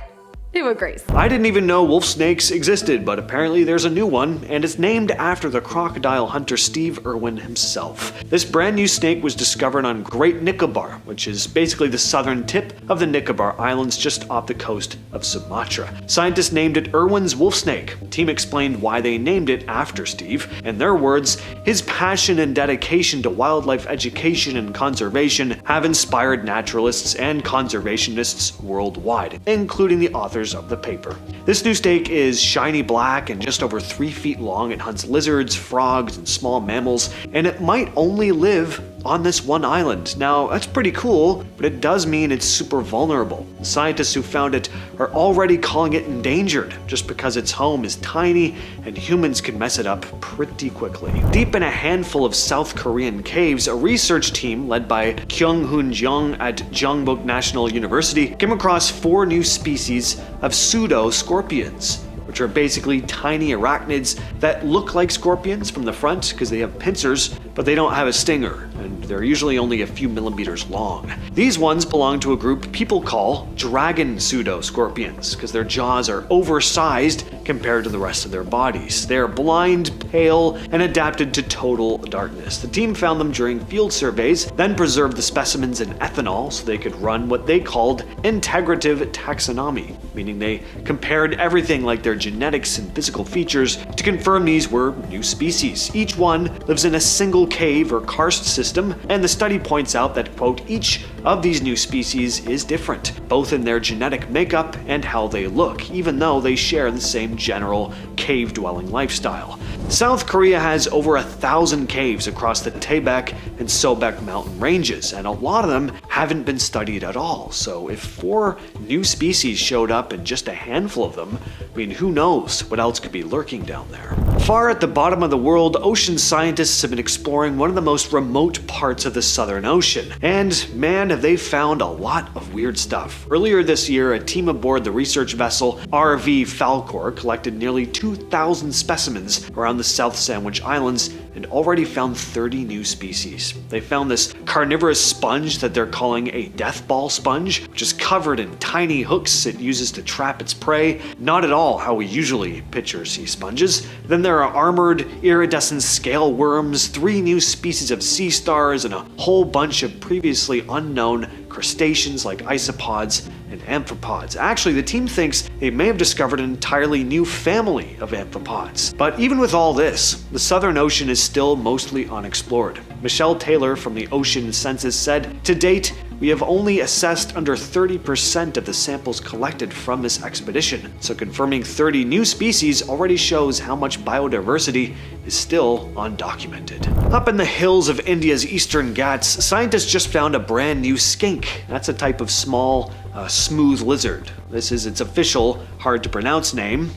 Who agrees? I didn't even know wolf snakes existed, but apparently there's a new one, and it's named after the crocodile hunter Steve Irwin himself. This brand new snake was discovered on Great Nicobar, which is basically the southern tip of the Nicobar Islands just off the coast of Sumatra. Scientists named it Irwin's wolf snake. The team explained why they named it after Steve. In their words, his passion and dedication to wildlife education and conservation have inspired naturalists and conservationists worldwide, including the authors of the paper. This new snake is shiny black and just over 3 feet long. It hunts lizards, frogs, and small mammals, and it might only live on this one island. Now, that's pretty cool, but it does mean it's super vulnerable. The scientists who found it are already calling it endangered just because its home is tiny and humans can mess it up pretty quickly. Deep in a handful of South Korean caves, a research team led by Kyung-hoon Jeong at Jeongbuk National University came across 4 new species of pseudo-scorpions, which are basically tiny arachnids that look like scorpions from the front because they have pincers, but they don't have a stinger, and they're usually only a few millimeters long. These ones belong to a group people call dragon pseudo-scorpions because their jaws are oversized compared to the rest of their bodies. They're blind, pale, and adapted to total darkness. The team found them during field surveys, then preserved the specimens in ethanol so they could run what they called integrative taxonomy, meaning they compared everything like their genetics and physical features to confirm these were new species. Each one lives in a single cave or karst system, and the study points out that, quote, each of these new species is different, both in their genetic makeup and how they look, even though they share the same general cave-dwelling lifestyle. South Korea has over 1,000 caves across the Taebaek and Sobaek mountain ranges, and a lot of them haven't been studied at all. So if 4 new species showed up and just a handful of them, I mean, who knows what else could be lurking down there. Far at the bottom of the world, ocean scientists have been exploring one of the most remote parts of the Southern Ocean, and man, have they found a lot of weird stuff. Earlier this year, a team aboard the research vessel RV Falkor collected nearly 2,000 specimens around the South Sandwich Islands and already found 30 new species. They found this carnivorous sponge that they're calling a death ball sponge, which is covered in tiny hooks it uses to trap its prey. Not at all how we usually picture sea sponges. Then there are armored iridescent scale worms, 3 new species of sea stars, and a whole bunch of previously unknown crustaceans like isopods and amphipods. Actually, the team thinks they may have discovered an entirely new family of amphipods. But even with all this, the Southern Ocean is still mostly unexplored. Michelle Taylor from the Ocean Census said, "To date, we have only assessed under 30% of the samples collected from this expedition, so confirming 30 new species already shows how much biodiversity is still undocumented." Up in the hills of India's Eastern Ghats, scientists just found a brand new skink. That's a type of small, smooth lizard. This is its official, hard to pronounce name.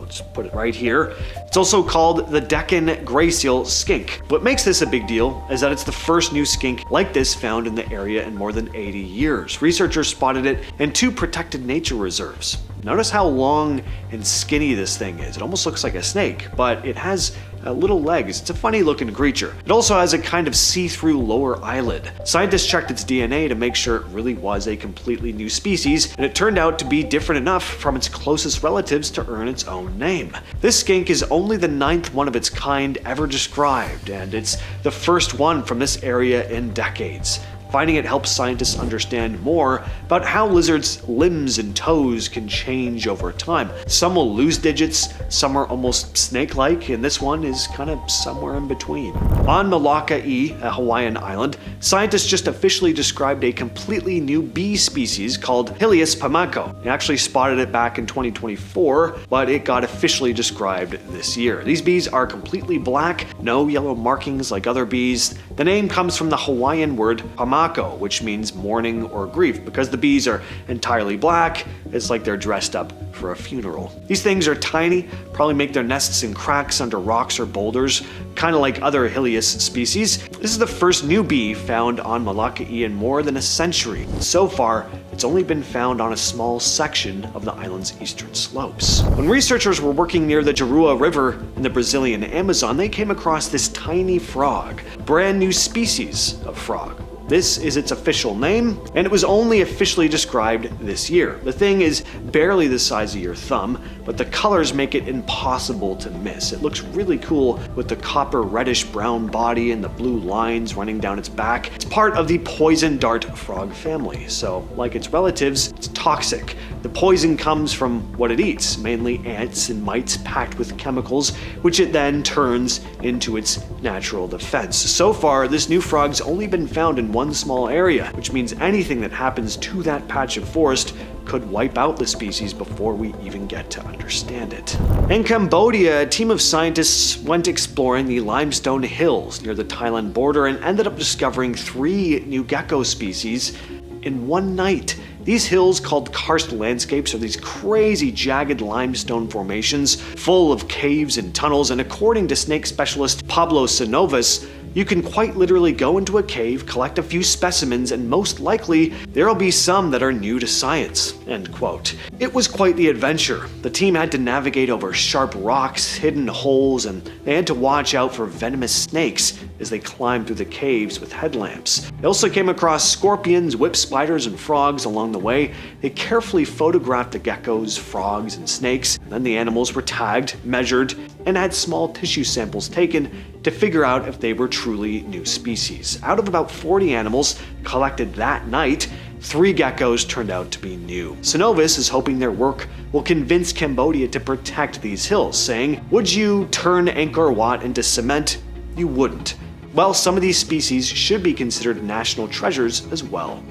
Let's put it right here. It's also called the Deccan gray seal skink. What makes this a big deal is that it's the first new skink like this found in the area in more than 80 years. Researchers spotted it in 2 protected nature reserves. Notice how long and skinny this thing is. It almost looks like a snake, but it has little legs. It's a funny looking creature. It also has a kind of see-through lower eyelid. Scientists checked its DNA to make sure it really was a completely new species, and it turned out to be different enough from its closest relatives to earn its own name. This skink is only the 9th one of its kind ever described, and it's the first one from this area in decades. Finding it helps scientists understand more about how lizards' limbs and toes can change over time. Some will lose digits, some are almost snake-like, and this one is kind of somewhere in between. On Molokai, a Hawaiian island, scientists just officially described a completely new bee species called Helias pamako. They actually spotted it back in 2024, but it got officially described this year. These bees are completely black, no yellow markings like other bees. The name comes from the Hawaiian word pamako, which means mourning or grief. Because the bees are entirely black, it's like they're dressed up for a funeral. These things are tiny, probably make their nests in cracks under rocks or boulders, kind of like other Helias species. This is the first new bee found on Molokai in more than a century. So far, it's only been found on a small section of the island's eastern slopes. When researchers were working near the Juruá River in the Brazilian Amazon, they came across this tiny frog, a brand new species of frog. This is its official name, and it was only officially described this year. The thing is barely the size of your thumb, but the colors make it impossible to miss. It looks really cool with the copper reddish brown body and the blue lines running down its back. It's part of the poison dart frog family, so like its relatives, it's toxic. The poison comes from what it eats, mainly ants and mites packed with chemicals, which it then turns into its natural defense. So far, this new frog's only been found in one small area, which means anything that happens to that patch of forest could wipe out the species before we even get to understand it. In Cambodia, a team of scientists went exploring the limestone hills near the Thailand border and ended up discovering 3 new gecko species in one night. These hills, called karst landscapes, are these crazy jagged limestone formations full of caves and tunnels, and according to snake specialist Pablo Sinovas, you can quite literally go into a cave, collect a few specimens, and most likely there'll be some that are new to science, end quote. It was quite the adventure. The team had to navigate over sharp rocks, hidden holes, and they had to watch out for venomous snakes as they climbed through the caves with headlamps. They also came across scorpions, whip spiders, and frogs along the way. They carefully photographed the geckos, frogs, and snakes. Then the animals were tagged, measured, and had small tissue samples taken to figure out if they were truly new species. Out of about 40 animals collected that night, 3 geckos turned out to be new. Sinovas is hoping their work will convince Cambodia to protect these hills, saying, "Would you turn Angkor Wat into cement? You wouldn't." Well, some of these species should be considered national treasures as well.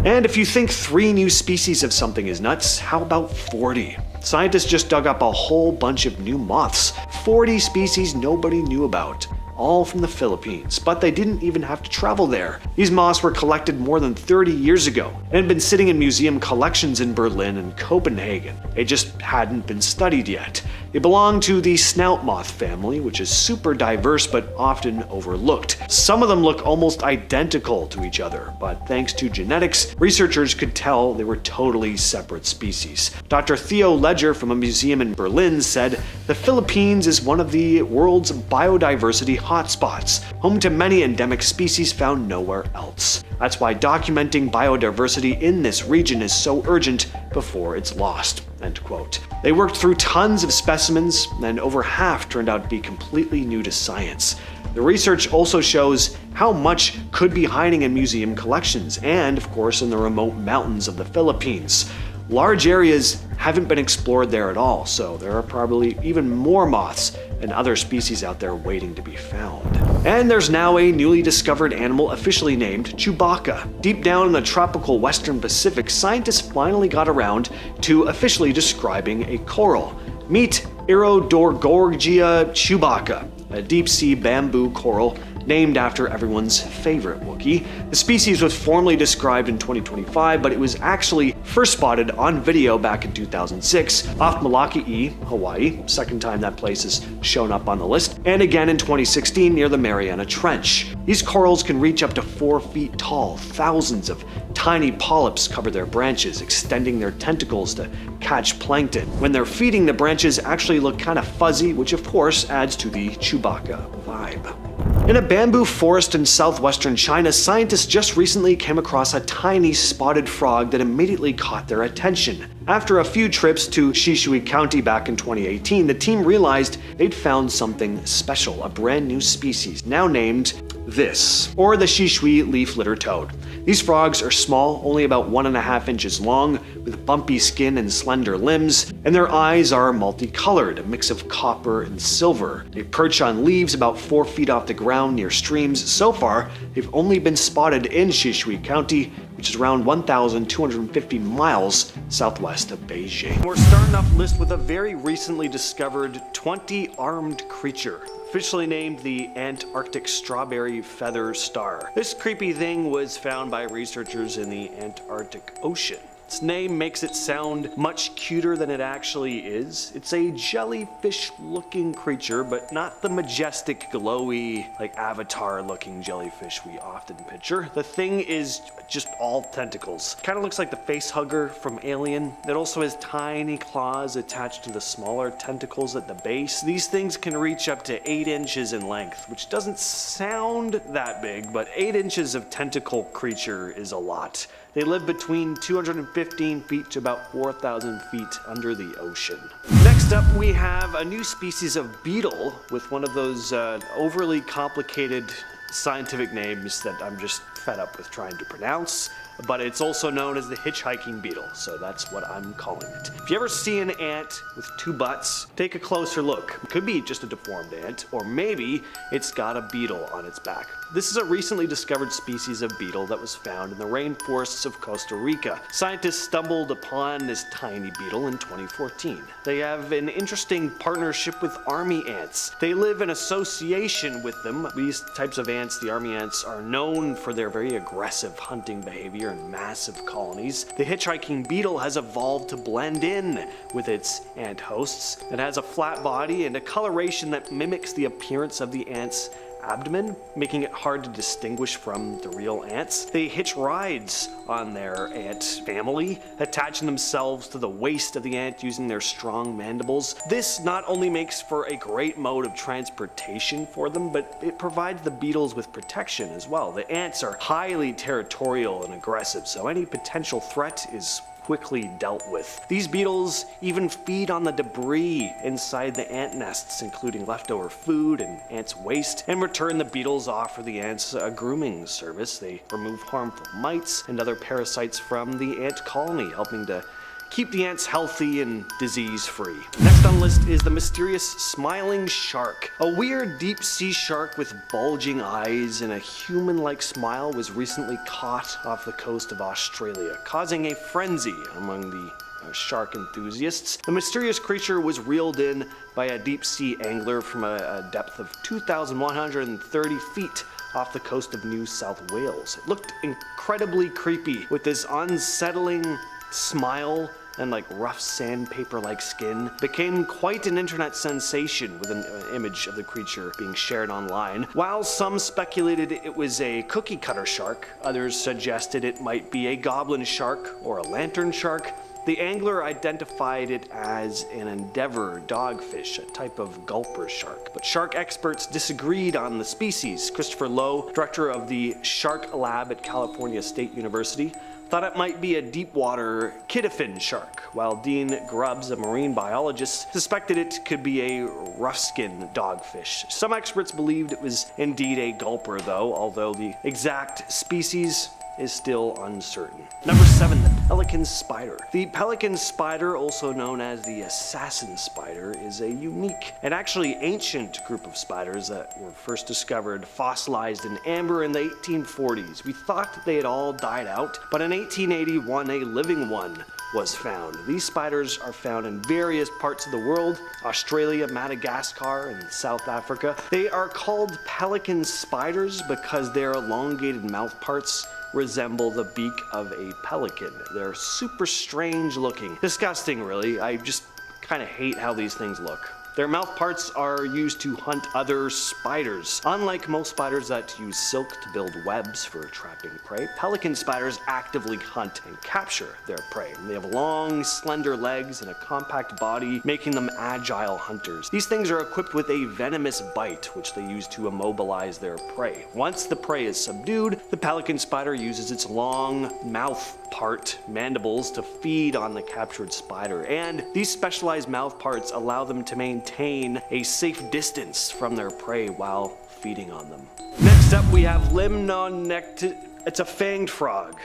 And if you think 3 new species of something is nuts, how about 40? Scientists just dug up a whole bunch of new moths. 40 species nobody knew about, all from the Philippines, but they didn't even have to travel there. These moths were collected more than 30 years ago and had been sitting in museum collections in Berlin and Copenhagen. They just hadn't been studied yet. They belong to the snout moth family, which is super diverse but often overlooked. Some of them look almost identical to each other, but thanks to genetics, researchers could tell they were totally separate species. Dr. Theo Ledger from a museum in Berlin said, "The Philippines is one of the world's biodiversity hotspots, home to many endemic species found nowhere else. That's why documenting biodiversity in this region is so urgent before it's lost." End quote. They worked through tons of specimens, and over half turned out to be completely new to science. The research also shows how much could be hiding in museum collections and, of course, in the remote mountains of the Philippines. Large areas haven't been explored there at all, so there are probably even more moths and other species out there waiting to be found. And there's now a newly discovered animal officially named Chewbacca. Deep down in the tropical western Pacific, scientists finally got around to officially describing a coral. Meet Iridorgorgia chewbacca, a deep-sea bamboo coral named after everyone's favorite Wookiee. The species was formally described in 2025, but it was actually first spotted on video back in 2006 off Molokai, Hawaii, second time that place has shown up on the list, and again in 2016 near the Mariana Trench. These corals can reach up to 4 feet tall. Thousands of tiny polyps cover their branches, extending their tentacles to catch plankton. When they're feeding, the branches actually look kind of fuzzy, which of course adds to the Chewbacca vibe. In a bamboo forest in southwestern China, scientists just recently came across a tiny spotted frog that immediately caught their attention. After a few trips to Stiuso County back in 2018, the team realized they'd found something special, a brand new species, now named this, or the Stiuso leaf litter toad. These frogs are small, only about 1.5 inches long, with bumpy skin and slender limbs, and their eyes are multicolored, a mix of copper and silver. They perch on leaves about 4 feet off the ground near streams. So far, they've only been spotted in Stiuso County, which is around 1,250 miles southwest of Beijing. We're starting off the list with a very recently discovered 20-armed creature, officially named the Antarctic strawberry feather star. This creepy thing was found by researchers in the Antarctic Ocean. Its name makes it sound much cuter than it actually is. It's a jellyfish-looking creature, but not the majestic, glowy, like Avatar-looking jellyfish we often picture. The thing is just all tentacles. Kind of looks like the facehugger from Alien. It also has tiny claws attached to the smaller tentacles at the base. These things can reach up to 8 inches in length, which doesn't sound that big, but 8 inches of tentacle creature is a lot. They live between 215 feet to about 4,000 feet under the ocean. Next up, we have a new species of beetle with one of those overly complicated scientific names that I'm just fed up with trying to pronounce, but it's also known as the hitchhiking beetle, so that's what I'm calling it. If you ever see an ant with 2 butts, take a closer look. It could be just a deformed ant, or maybe it's got a beetle on its back. This is a recently discovered species of beetle that was found in the rainforests of Costa Rica. Scientists stumbled upon this tiny beetle in 2014. They have an interesting partnership with army ants. They live in association with them. These types of ants, the army ants, are known for their very aggressive hunting behavior in massive colonies. The hitchhiking beetle has evolved to blend in with its ant hosts. It has a flat body and a coloration that mimics the appearance of the ant's abdomen, making it hard to distinguish from the real ants. They hitch rides on their ant family, attaching themselves to the waist of the ant using their strong mandibles. This not only makes for a great mode of transportation for them, but it provides the beetles with protection as well. The ants are highly territorial and aggressive, so any potential threat is quickly dealt with. These beetles even feed on the debris inside the ant nests, including leftover food and ants' waste. In return, the beetles offer the ants a grooming service. They remove harmful mites and other parasites from the ant colony, helping to keep the ants healthy and disease-free. Next on the list is the mysterious smiling shark. A weird deep-sea shark with bulging eyes and a human-like smile was recently caught off the coast of Australia, causing a frenzy among the shark enthusiasts. The mysterious creature was reeled in by a deep-sea angler from a depth of 2,130 feet off the coast of New South Wales. It looked incredibly creepy with this unsettling smile and like rough sandpaper-like skin. Became quite an internet sensation with an image of the creature being shared online. While some speculated it was a cookie cutter shark, others suggested it might be a goblin shark or a lantern shark. The angler identified it as an endeavor dogfish, a type of gulper shark. But shark experts disagreed on the species. Christopher Lowe, director of the Shark Lab at California State University, thought it might be a deep-water kittifin shark, while Dean Grubbs, a marine biologist, suspected it could be a rough-skin dogfish. Some experts believed it was indeed a gulper, though, although the exact species is still uncertain. Number 7, the pelican spider. The pelican spider, also known as the assassin spider, is a unique and actually ancient group of spiders that were first discovered fossilized in amber in the 1840s. We thought they had all died out, but in 1881 a living one was found. These spiders are found in various parts of the world: Australia, Madagascar, and South Africa. They are called pelican spiders because their elongated mouth parts resemble the beak of a pelican. They're super strange looking. Disgusting, really. I just kind of hate how these things look. Their mouth parts are used to hunt other spiders. Unlike most spiders that use silk to build webs for trapping prey, pelican spiders actively hunt and capture their prey. They have long, slender legs and a compact body, making them agile hunters. These things are equipped with a venomous bite, which they use to immobilize their prey. Once the prey is subdued, the pelican spider uses its long mouth part, mandibles, to feed on the captured spider, and these specialized mouth parts allow them to maintain a safe distance from their prey while feeding on them. Next up we have Limnonectid. It's a fanged frog.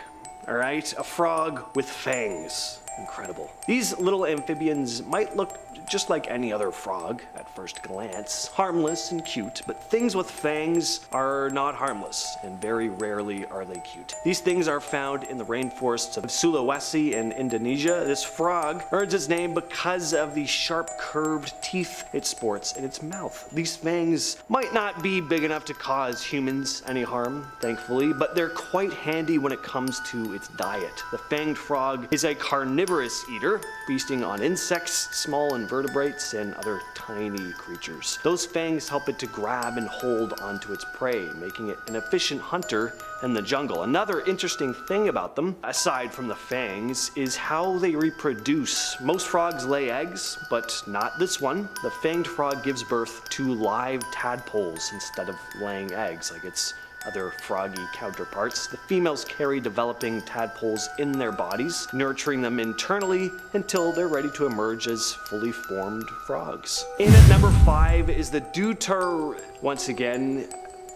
Alright, a frog with fangs. Incredible. These little amphibians might look just like any other frog at first glance, harmless and cute, but things with fangs are not harmless, and very rarely are they cute. These things are found in the rainforests of Sulawesi in Indonesia. This frog earns its name because of the sharp curved teeth it sports in its mouth. These fangs might not be big enough to cause humans any harm, thankfully, but they're quite handy when it comes to its diet. The fanged frog is a carnivorous eater, feasting on insects, small invertebrates, and other tiny creatures. Those fangs help it to grab and hold onto its prey, making it an efficient hunter in the jungle. Another interesting thing about them, aside from the fangs, is how they reproduce. Most frogs lay eggs, but not this one. The fanged frog gives birth to live tadpoles instead of laying eggs like its other froggy counterparts. The females carry developing tadpoles in their bodies, nurturing them internally until they're ready to emerge as fully formed frogs. In at number 5 is the once again,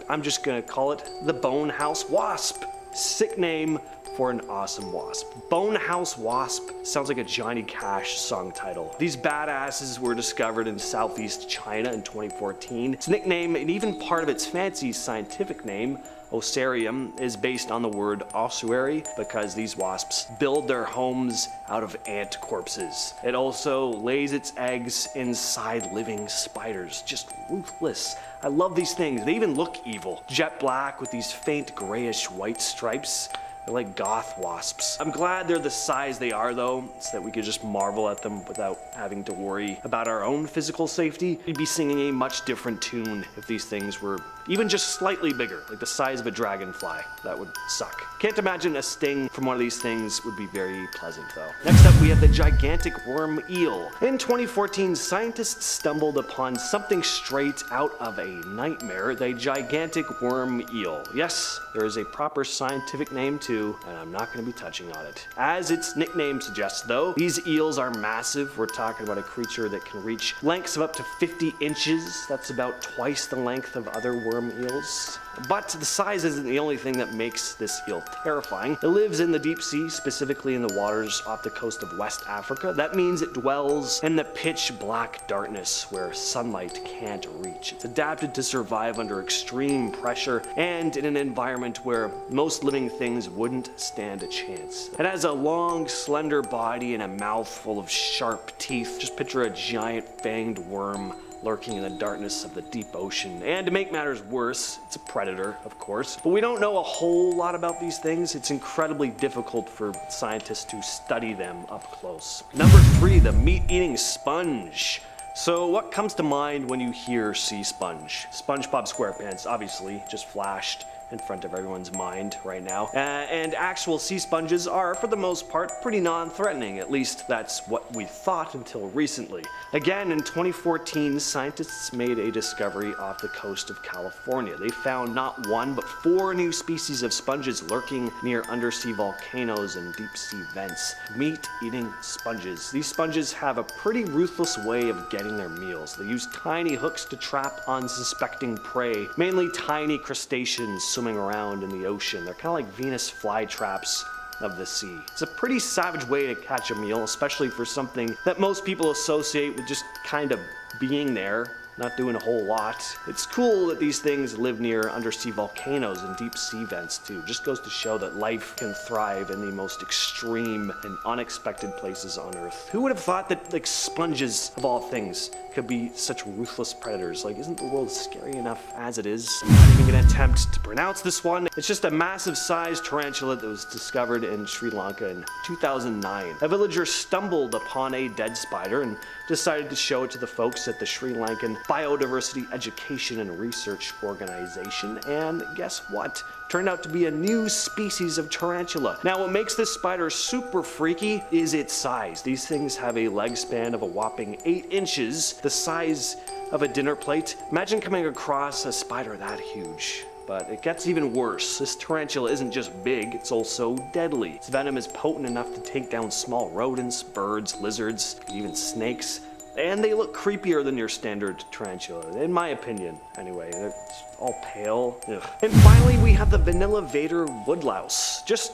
I'm just gonna call it the bonehouse wasp. Sick name for an awesome wasp. Bonehouse wasp sounds like a Johnny Cash song title. These badasses were discovered in southeast China in 2014. Its nickname, and even part of its fancy scientific name, Osarium, is based on the word ossuary because these wasps build their homes out of ant corpses. It also lays its eggs inside living spiders. Just ruthless. I love these things. They even look evil. Jet black with these faint grayish white stripes. They're like goth wasps. I'm glad they're the size they are though, so that we could just marvel at them without having to worry about our own physical safety. We'd be singing a much different tune if these things were even just slightly bigger, like the size of a dragonfly. That would suck. Can't imagine a sting from one of these things would be very pleasant though. Next up we have the gigantic worm eel. In 2014, scientists stumbled upon something straight out of a nightmare, the gigantic worm eel. Yes, there is a proper scientific name too, and I'm not going to be touching on it. As its nickname suggests though, these eels are massive. We're talking about a creature that can reach lengths of up to 50 inches. That's about twice the length of other worm eels. But the size isn't the only thing that makes this eel terrifying. It lives in the deep sea, specifically in the waters off the coast of West Africa. That means it dwells in the pitch black darkness where sunlight can't reach. It's adapted to survive under extreme pressure and in an environment where most living things wouldn't stand a chance. It has a long, slender body and a mouth full of sharp teeth. Just picture a giant fanged worm lurking in the darkness of the deep ocean. And to make matters worse, it's a predator, of course. But we don't know a whole lot about these things. It's incredibly difficult for scientists to study them up close. Number 3, the meat-eating sponge. So what comes to mind when you hear sea sponge? SpongeBob SquarePants, obviously, just flashed in front of everyone's mind right now. And actual sea sponges are, for the most part, pretty non-threatening. At least that's what we thought until recently. Again, in 2014, scientists made a discovery off the coast of California. They found not 1, but 4 new species of sponges lurking near undersea volcanoes and deep-sea vents. Meat-eating sponges. These sponges have a pretty ruthless way of getting their meals. They use tiny hooks to trap unsuspecting prey, mainly tiny crustaceans swimming around in the ocean. They're kind of like Venus flytraps of the sea. It's a pretty savage way to catch a meal, especially for something that most people associate with just kind of being there not doing a whole lot. It's cool that these things live near undersea volcanoes and deep sea vents too. Just goes to show that life can thrive in the most extreme and unexpected places on Earth. Who would have thought that, like, sponges of all things could be such ruthless predators? Like, isn't the world scary enough as it is? I'm not even gonna attempt to pronounce this one. It's just a massive sized tarantula that was discovered in Sri Lanka in 2009. A villager stumbled upon a dead spider and decided to show it to the folks at the Sri Lankan Biodiversity Education and Research Organization, and guess what? Turned out to be a new species of tarantula. Now, what makes this spider super freaky is its size. These things have a leg span of a whopping 8 inches, the size of a dinner plate. Imagine coming across a spider that huge. But it gets even worse. This tarantula isn't just big, it's also deadly. Its venom is potent enough to take down small rodents, birds, lizards, even snakes. And they look creepier than your standard tarantula, in my opinion. Anyway, they're all pale. Ugh. And finally, we have the Vanilla Vader woodlouse. Just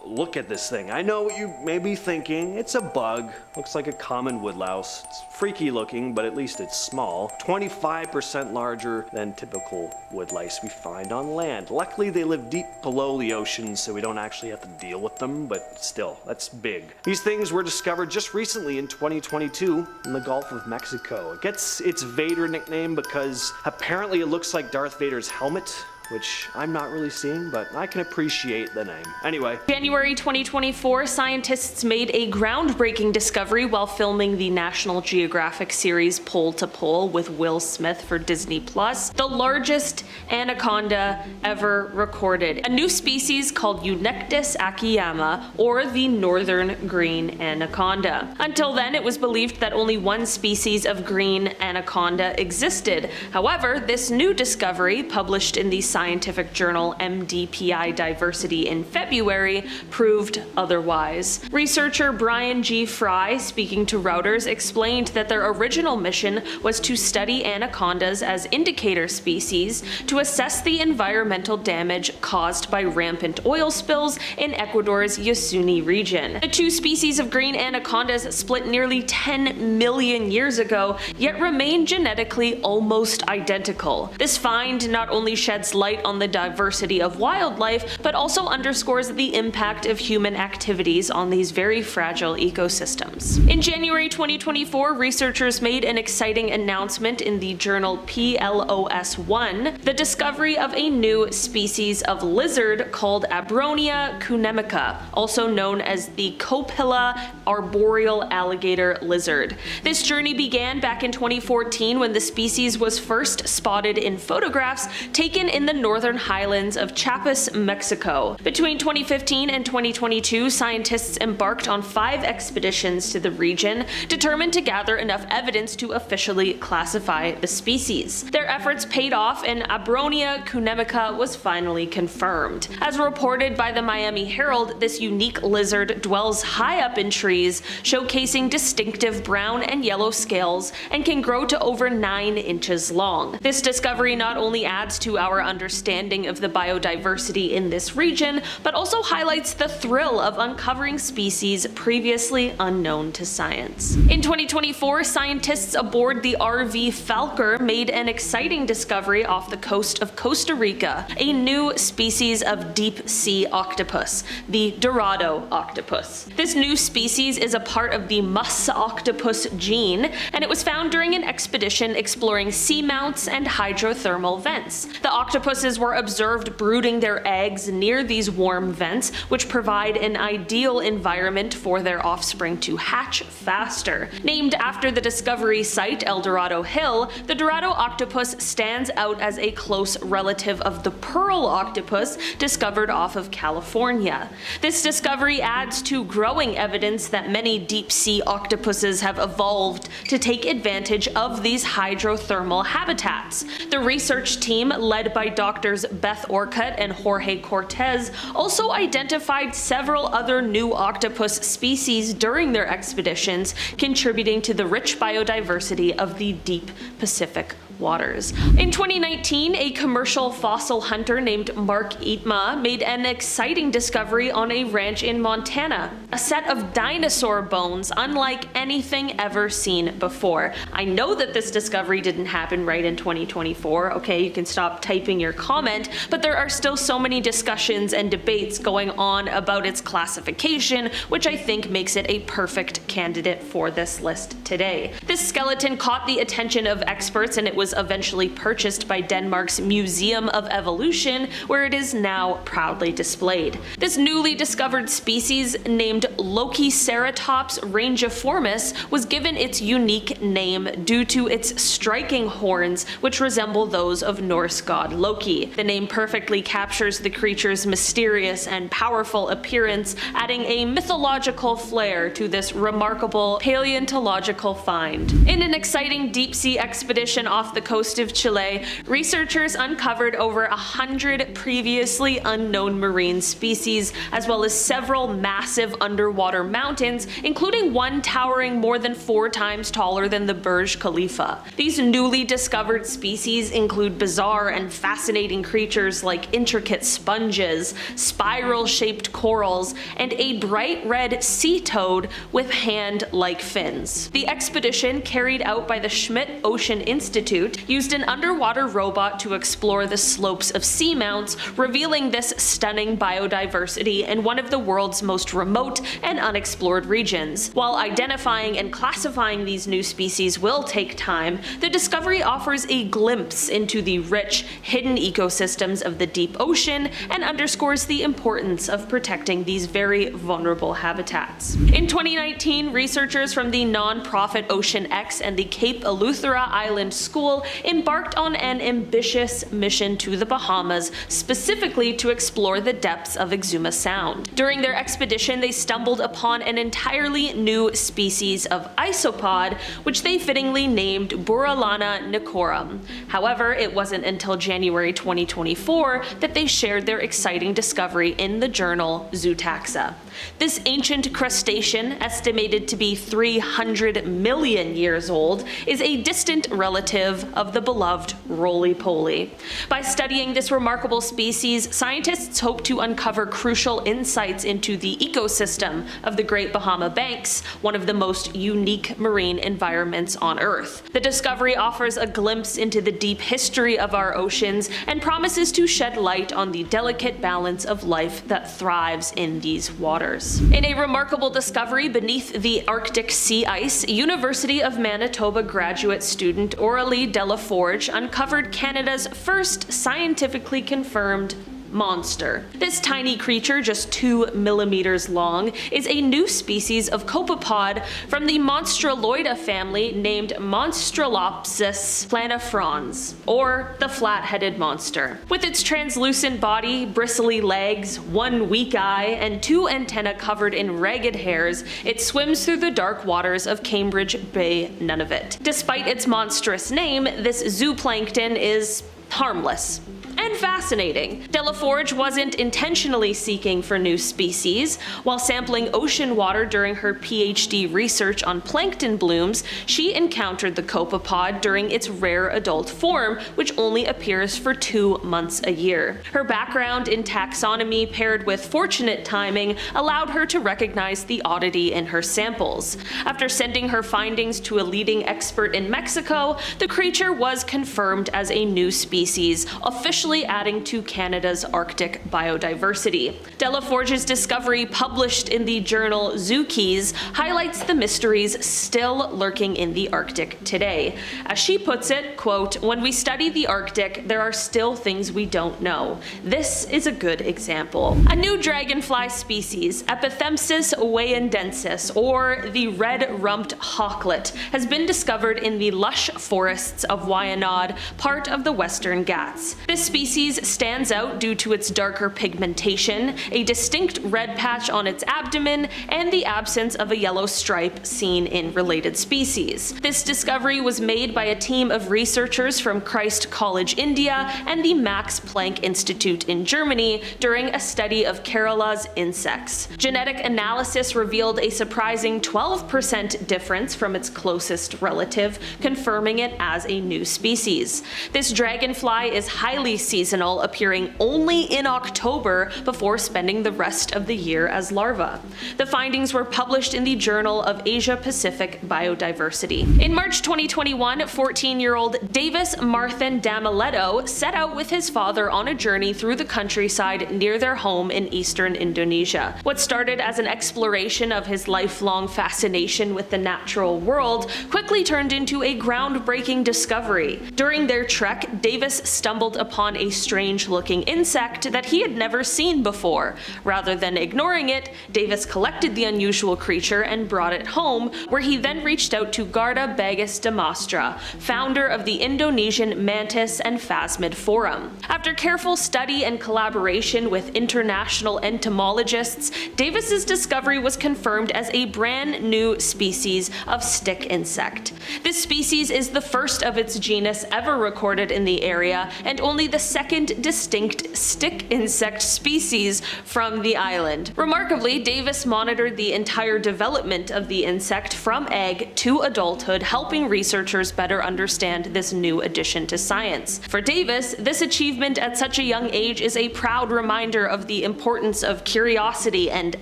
look at this thing. I know what you may be thinking. It's a bug. Looks like a common woodlouse. It's freaky looking, but at least it's small. 25% larger than typical woodlice we find on land. Luckily, they live deep below the ocean, so we don't actually have to deal with them, but still, that's big. These things were discovered just recently in 2022 in the Gulf of Mexico. It gets its Vader nickname because apparently it looks like Darth Vader's helmet, which I'm not really seeing, but I can appreciate the name. Anyway. January 2024, scientists made a groundbreaking discovery while filming the National Geographic series Pole to Pole with Will Smith for Disney+. The largest anaconda ever recorded. A new species called Unexplained akiyama, or the northern green anaconda. Until then, it was believed that only one species of green anaconda existed. However, this new discovery, published in the scientific journal MDPI Diversity in February, proved otherwise. Researcher Brian G. Fry, speaking to Reuters, explained that their original mission was to study anacondas as indicator species to assess the environmental damage caused by rampant oil spills in Ecuador's Yasuni region. The two species of green anacondas split nearly 10 million years ago, yet remain genetically almost identical. This find not only sheds light on the diversity of wildlife, but also underscores the impact of human activities on these very fragile ecosystems. In January 2024, researchers made an exciting announcement in the journal PLOS1, the discovery of a new species of lizard called Abronia cunemica, also known as the Copilla arboreal alligator lizard. This journey began back in 2014 when the species was first spotted in photographs taken in the northern highlands of Chiapas, Mexico. Between 2015 and 2022, scientists embarked on 5 expeditions to the region, determined to gather enough evidence to officially classify the species. Their efforts paid off, and Abronia cunemica was finally confirmed. As reported by the Miami Herald, this unique lizard dwells high up in trees, showcasing distinctive brown and yellow scales, and can grow to over 9 inches long. This discovery not only adds to our understanding of the biodiversity in this region, but also highlights the thrill of uncovering species previously unknown to science. In 2024, scientists aboard the RV Falker made an exciting discovery off the coast of Costa Rica, a new species of deep sea octopus, the Dorado octopus. This new species is a part of the mus octopus gene, and it was found during an expedition exploring seamounts and hydrothermal vents. The octopuses were observed brooding their eggs near these warm vents, which provide an ideal environment for their offspring to hatch faster. Named after the discovery site, El Dorado Hill, the Dorado octopus stands out as a close relative of the pearl octopus discovered off of California. This discovery adds to growing evidence that many deep-sea octopuses have evolved to take advantage of these hydrothermal habitats. The research team, led by Doctors Beth Orcutt and Jorge Cortez, also identified several other new octopus species during their expeditions, contributing to the rich biodiversity of the deep Pacific waters. In 2019, a commercial fossil hunter named Mark Eatma made an exciting discovery on a ranch in Montana. A set of dinosaur bones unlike anything ever seen before. I know that this discovery didn't happen right in 2024, okay, you can stop typing your comment, but there are still so many discussions and debates going on about its classification, which I think makes it a perfect candidate for this list today. This skeleton caught the attention of experts and it was eventually purchased by Denmark's Museum of Evolution, where it is now proudly displayed. This newly discovered species, named Lokiceratops rangiformis, was given its unique name due to its striking horns, which resemble those of Norse god Loki. The name perfectly captures the creature's mysterious and powerful appearance, adding a mythological flair to this remarkable paleontological find. In an exciting deep-sea expedition off the coast of Chile, researchers uncovered over 100 previously unknown marine species, as well as several massive underwater mountains, including one towering more than 4 times taller than the Burj Khalifa. These newly discovered species include bizarre and fascinating creatures like intricate sponges, spiral-shaped corals, and a bright red sea toad with hand-like fins. The expedition, carried out by the Schmidt Ocean Institute, used an underwater robot to explore the slopes of seamounts, revealing this stunning biodiversity in one of the world's most remote and unexplored regions. While identifying and classifying these new species will take time, the discovery offers a glimpse into the rich, hidden ecosystems of the deep ocean and underscores the importance of protecting these very vulnerable habitats. In 2019, researchers from the non-profit Ocean X and the Cape Eleuthera Island School embarked on an ambitious mission to the Bahamas, specifically to explore the depths of Exuma Sound. During their expedition, they stumbled upon an entirely new species of isopod, which they fittingly named Burralana nicorum. However, it wasn't until January 2024 that they shared their exciting discovery in the journal Zootaxa. This ancient crustacean, estimated to be 300 million years old, is a distant relative of the beloved roly-poly. By studying this remarkable species, scientists hope to uncover crucial insights into the ecosystem of the Great Bahama Banks, one of the most unique marine environments on Earth. The discovery offers a glimpse into the deep history of our oceans and promises to shed light on the delicate balance of life that thrives in these waters. In a remarkable discovery beneath the Arctic sea ice, University of Manitoba graduate student Aurélie Delaforge uncovered Canada's first scientifically confirmed monster. This tiny creature, just 2 millimeters long, is a new species of copepod from the Monstraloida family named Monstralopsis planifrons, or the flat-headed monster. With its translucent body, bristly legs, 1 weak eye, and 2 antennae covered in ragged hairs, it swims through the dark waters of Cambridge Bay, Nunavut. Despite its monstrous name, this zooplankton is harmless and fascinating. Delaforge wasn't intentionally seeking for new species. While sampling ocean water during her PhD research on plankton blooms, she encountered the copepod during its rare adult form, which only appears for 2 months a year. Her background in taxonomy paired with fortunate timing allowed her to recognize the oddity in her samples. After sending her findings to a leading expert in Mexico, the creature was confirmed as a new species, officially adding to Canada's Arctic biodiversity. Delaforge's discovery, published in the journal Zookeys, highlights the mysteries still lurking in the Arctic today. As she puts it, quote, "When we study the Arctic, there are still things we don't know. This is a good example." A new dragonfly species, Epithemsis wayandensis, or the red-rumped hawklet, has been discovered in the lush forests of Wyandotte, part of the Western Ghats. This species species stands out due to its darker pigmentation, a distinct red patch on its abdomen, and the absence of a yellow stripe seen in related species. This discovery was made by a team of researchers from Christ College, India, and the Max Planck Institute in Germany during a study of Kerala's insects. Genetic analysis revealed a surprising 12% difference from its closest relative, confirming it as a new species. This dragonfly is highly seasonal, appearing only in October before spending the rest of the year as larvae. The findings were published in the Journal of Asia-Pacific Biodiversity. In March 2021, 14-year-old Davis Marthin Damiletto set out with his father on a journey through the countryside near their home in eastern Indonesia. What started as an exploration of his lifelong fascination with the natural world quickly turned into a groundbreaking discovery. During their trek, Davis stumbled upon a strange-looking insect that he had never seen before. Rather than ignoring it, Davis collected the unusual creature and brought it home, where he then reached out to Garda Bagus Damastra, founder of the Indonesian Mantis and Phasmid Forum. After careful study and collaboration with international entomologists, Davis's discovery was confirmed as a brand new species of stick insect. This species is the first of its genus ever recorded in the area, and only the second distinct stick insect species from the island. Remarkably, Davis monitored the entire development of the insect from egg to adulthood, helping researchers better understand this new addition to science. For Davis, this achievement at such a young age is a proud reminder of the importance of curiosity and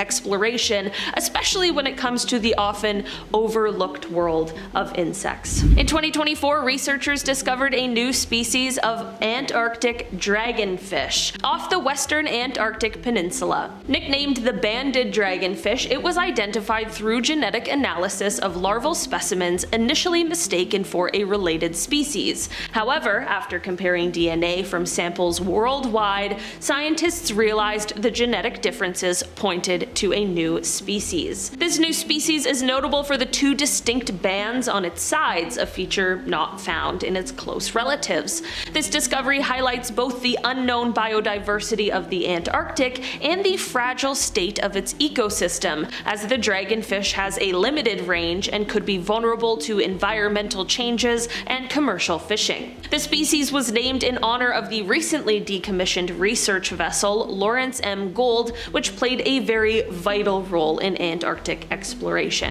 exploration, especially when it comes to the often overlooked world of insects. In 2024, researchers discovered a new species of Antarctic dragonfish off the western Antarctic peninsula. Nicknamed the banded dragonfish, it was identified through genetic analysis of larval specimens initially mistaken for a related species. However, after comparing DNA from samples worldwide, scientists realized the genetic differences pointed to a new species. This new species is notable for the two distinct bands on its sides, a feature not found in its close relatives. This discovery highlights both the unknown biodiversity of the Antarctic and the fragile state of its ecosystem, as the dragonfish has a limited range and could be vulnerable to environmental changes and commercial fishing. The species was named in honor of the recently decommissioned research vessel Lawrence M. Gould, which played a very vital role in Antarctic exploration.